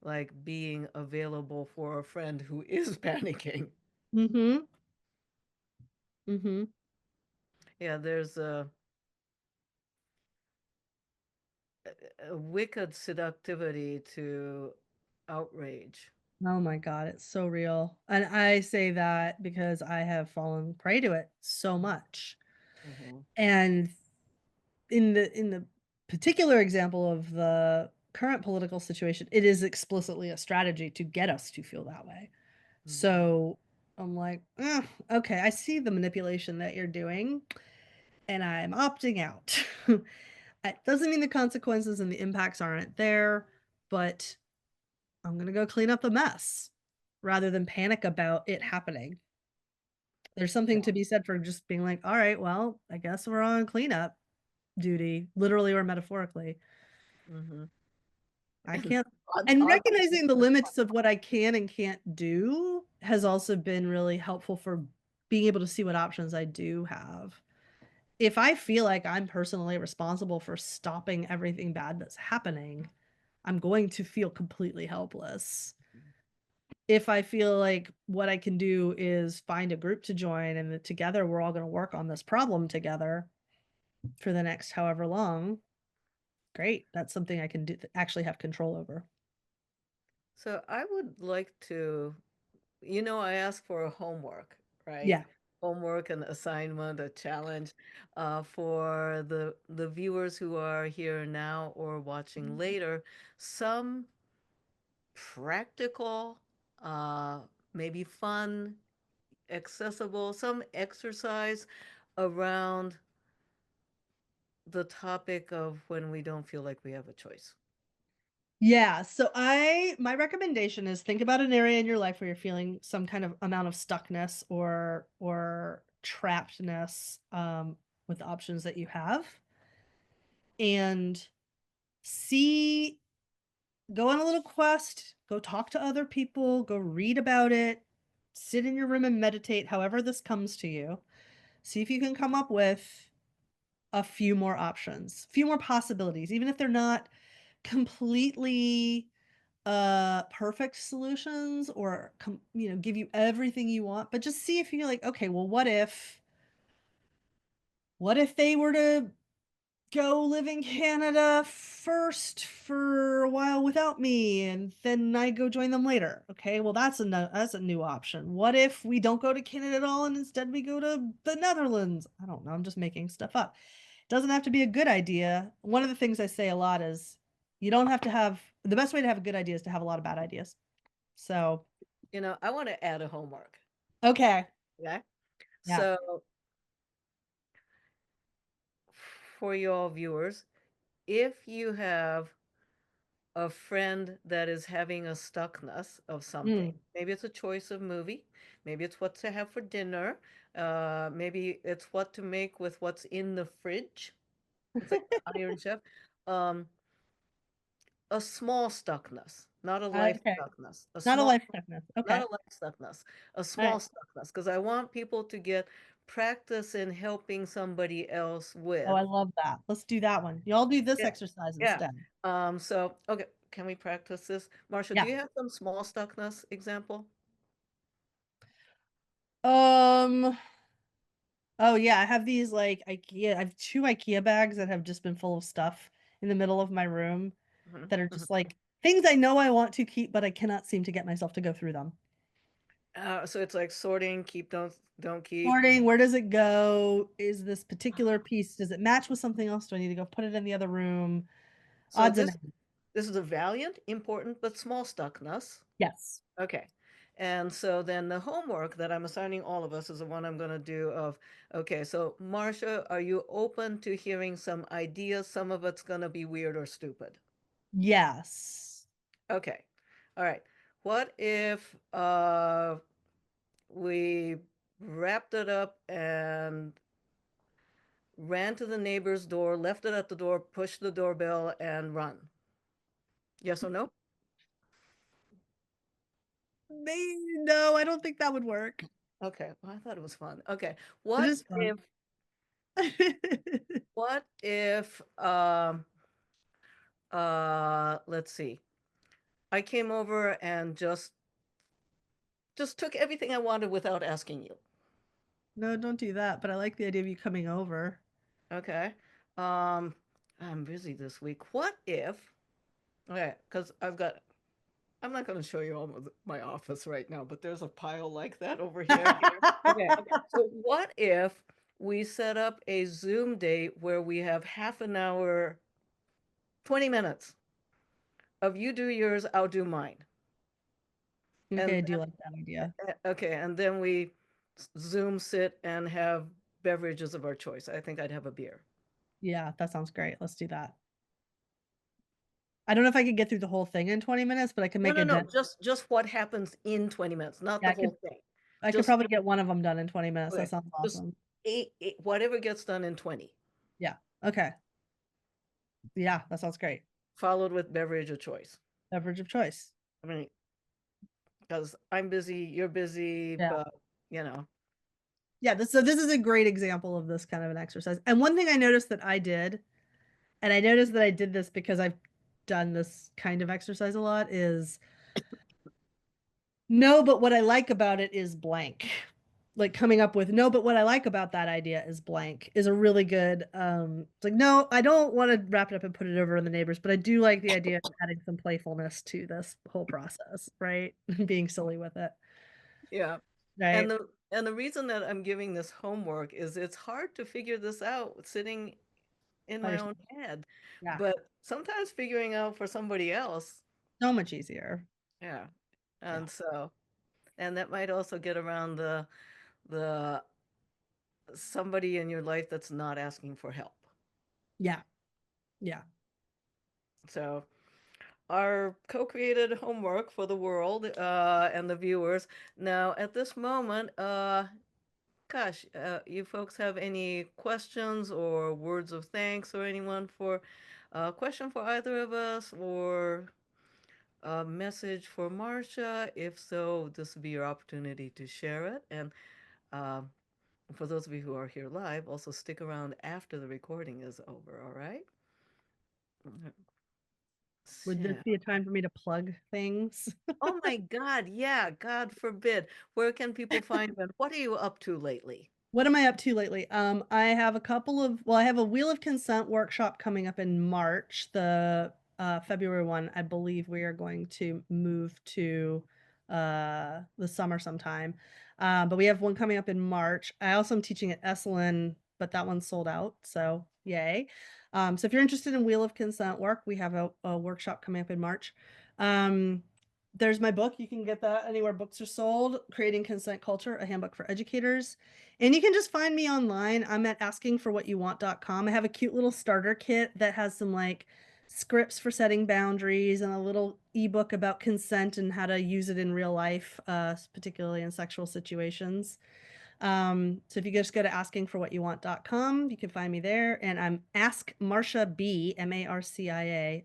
like being available for a friend who is panicking. Mhm, mhm. Yeah, there's a wicked seductivity to outrage. Oh my god, it's so real, and I say that because I have fallen prey to it so much. Mhm, And in the particular example of the current political situation, it is explicitly a strategy to get us to feel that way. mhm. So, I'm like, "Ugh, okay, I see the manipulation that you're doing, and I'm opting out." It doesn't mean the consequences and the impacts aren't there, but I'm gonna go clean up the mess rather than panic about it happening. There's Yeah. something to be said for just being like, "All right, well, I guess we're on cleanup duty," literally or metaphorically. Mhm. I can't. And On recognizing the limits of what I can and can't do has also been really helpful for being able to see what options I do have. If I feel like I'm personally responsible for stopping everything bad that's happening, I'm going to feel completely helpless. If I feel like what I can do is find a group to join and that together we're all gonna work on this problem together for the next however long, great. That's something I can do actually have control over. So I would like to, I asked for a homework, right? Yeah. Homework, and assignment, a challenge, for the viewers who are here now or watching later. Some practical, uh, maybe fun, accessible, some exercise around the topic of when we don't feel like we have a choice. Yeah, so I my recommendation is think about an area in your life where you're feeling some kind of amount of stuckness or trappedness with the options that you have, and see go on a little quest, go talk to other people, go read about it, sit in your room and meditate, however this comes to you. See if you can come up with a few more options, a few more possibilities, even if they're not completely perfect solutions or give you everything you want, but just see if you're like, okay, well, what if they were to go live in Canada first for a while without me and then I go join them later. Okay, well that's a new option. What if we don't go to Canada at all and instead we go to the Netherlands? I don't know, I'm just making stuff up. It doesn't have to be a good idea. One of the things I say a lot is you don't have to have the best way to have a good idea is to have a lot of bad ideas. So, I want to add a homework. okay. Okay. Yeah. So for your viewers, if you have a friend that is having a stuckness of something, Mm. maybe it's a choice of movie, maybe it's what to have for dinner, maybe it's what to make with what's in the fridge. It's like the Iron Chef. Um, a small stuckness, not a life Okay. stuckness. A Not a small, life sickness. not Okay. a life stuckness, a All small right. stuckness, because I want people to get practice in helping somebody else Oh, with. I love that. Let's do that one. Y'all do this Yeah, exercise yeah. instead. So okay, can we practice this? Marsha, do Yeah. you have some small stuckness example? Um, oh yeah, I have these like IKEA, I have two IKEA bags that have just been full of stuff in the middle of my room Mhm, that are mhm. just like things I know I want to keep, but I cannot seem to get myself to go through them. So it's like sorting, keep, don't keep. Sorting, where does it go? Is this particular piece, does it match with something else? Do I need to go put it in the other room? So Odds and this ends. this is a valiant, important, but small stuckness. Yes. Okay. And so then the homework that I'm assigning all of us is the one I'm going to do of, okay, so Marcia, are you open to hearing some ideas? Some of it's going to be weird or stupid. Yes. Okay. All right. What if we wrapped it up and ran to the neighbor's door, left it at the door, pushed the doorbell and run? Yes or no? No, I don't think that would work. Okay. Well, I thought it was fun. Okay. It What is fun. if what if let's see. I came over and just took everything I wanted without asking you. No, don't do that, but I like the idea of you coming over. Okay. Um, I'm busy this week. What if, okay, because I'm not going to show you all of my office right now, but there's a pile like that over here. Okay. So what if we set up a Zoom date where we have half an hour, 20 minutes of you do yours, I'll do mine. Okay, And I do like that idea. okay, and then we Zoom sit and have beverages of our choice. I think I'd have a beer. Yeah, that sounds great. Let's do that. I don't know if I could get through the whole thing in 20 minutes, but I can No, make no, a no, dent. just what happens in 20 minutes, not Yeah, the whole thing. I could Just probably get one of them done in 20 minutes. That okay, sounds just awesome. whatever gets done in 20, Yeah. Okay. Yeah, that sounds great. followed with beverage of choice. Beverage of choice. I mean, because I'm busy, you're busy, Yeah. but you know, Yeah, this is a great example of this kind of an exercise. And one thing I noticed that I did, and I noticed that I did this because I've done this kind of exercise a lot, is no, but what I like about it is blank. Like coming up with no, but what I like about that idea is blank is a really good it's like no, I don't want to wrap it up and put it over in the neighbors, but I do like the idea of adding some playfulness to this whole process, right? Being silly with it. yeah. Right. And the reason that I'm giving this homework is it's hard to figure this out sitting in By my yourself. own head. Yeah. But sometimes figuring out for somebody else, So much easier. yeah. Yeah. And so, and that might also get around the somebody in your life that's not asking for help. Yeah. Yeah. So, our co-created homework for the world and the viewers. Now, at this moment, gosh, you folks have any questions or words of thanks or anyone for question for either of us or a message for Marcia? If so, this will be your opportunity to share it. And um, for those of you who are here live, also stick around after the recording is over, all right? Would this So, be a time for me to plug things? oh my God, yeah, God forbid. Where can people find you and what are you up to lately? What am I up to lately? I have a couple of, well, I have a Wheel of Consent workshop coming up in March, the February one. I believe we are going to move to the summer sometime. But we have one coming up in March. I also am teaching at Esalen, but that one's sold out. So yay. So if you're interested in Wheel of Consent work, we have a workshop coming up in March. Um, there's my book. You can get that anywhere books are sold. Creating Consent Culture, a handbook for educators. And you can just find me online. I'm at askingforwhatyouwant.com. I have a cute little starter kit that has some like scripts for setting boundaries and a little ebook about consent and how to use it in real life, particularly in sexual situations. So if you just go to askingforwhatyouwant.com, you can find me there. And I'm Ask Marcia B, Marcia,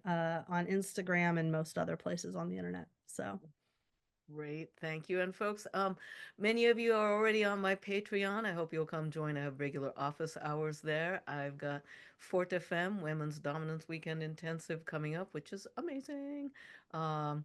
on Instagram and most other places on the internet. So, Great, thank you. And folks, many of you are already on my Patreon. I hope you'll come join. I have regular office hours there. I've got Fort FM, Women's Dominance Weekend Intensive coming up, which is amazing. Um,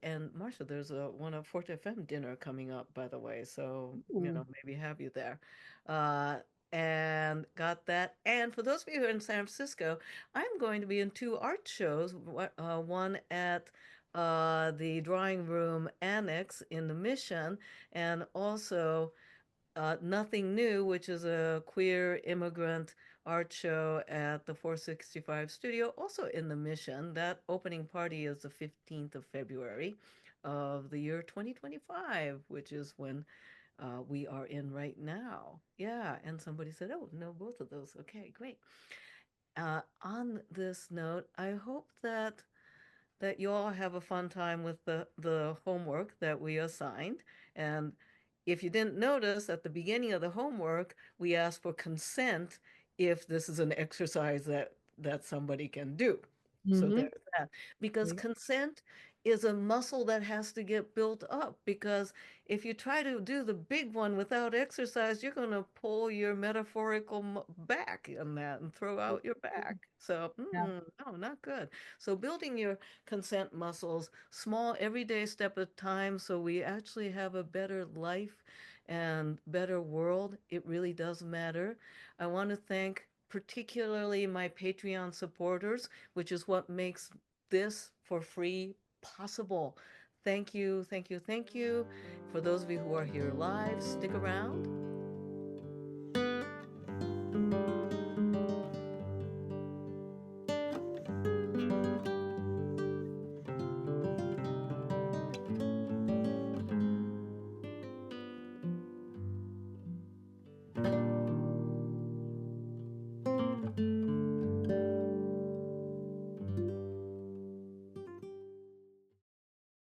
and Marcia, there's a Fort FM dinner coming up, by the way. So, ooh. maybe have you there. Uh, and got that. And for those of you who are in San Francisco, I'm going to be in two art shows, one at the drawing room annex in the Mission, and also Nothing New, which is a queer immigrant art show at the 465 studio, also in the Mission. That opening party is the 15th of February of the year 2025, which is when we are in right now. Yeah, and somebody said, oh, no, both of those. Okay, great. On this note, I hope that you all have a fun time with the homework that we assigned. And if you didn't notice, at the beginning of the homework, we asked for consent if this is an exercise that somebody can do. So Mm-hmm. there's that. Because consent is a muscle that has to get built up. Because if you try to do the big one without exercise, you're going to pull your metaphorical back in that and throw out your back. So, Yeah. no, not good. So building your consent muscles, small everyday step at a time, so we actually have a better life and better world. It really does matter. I want to thank particularly my Patreon supporters, which is what makes this for free possible. Thank you, thank you, thank you. For those of you who are here live, stick around.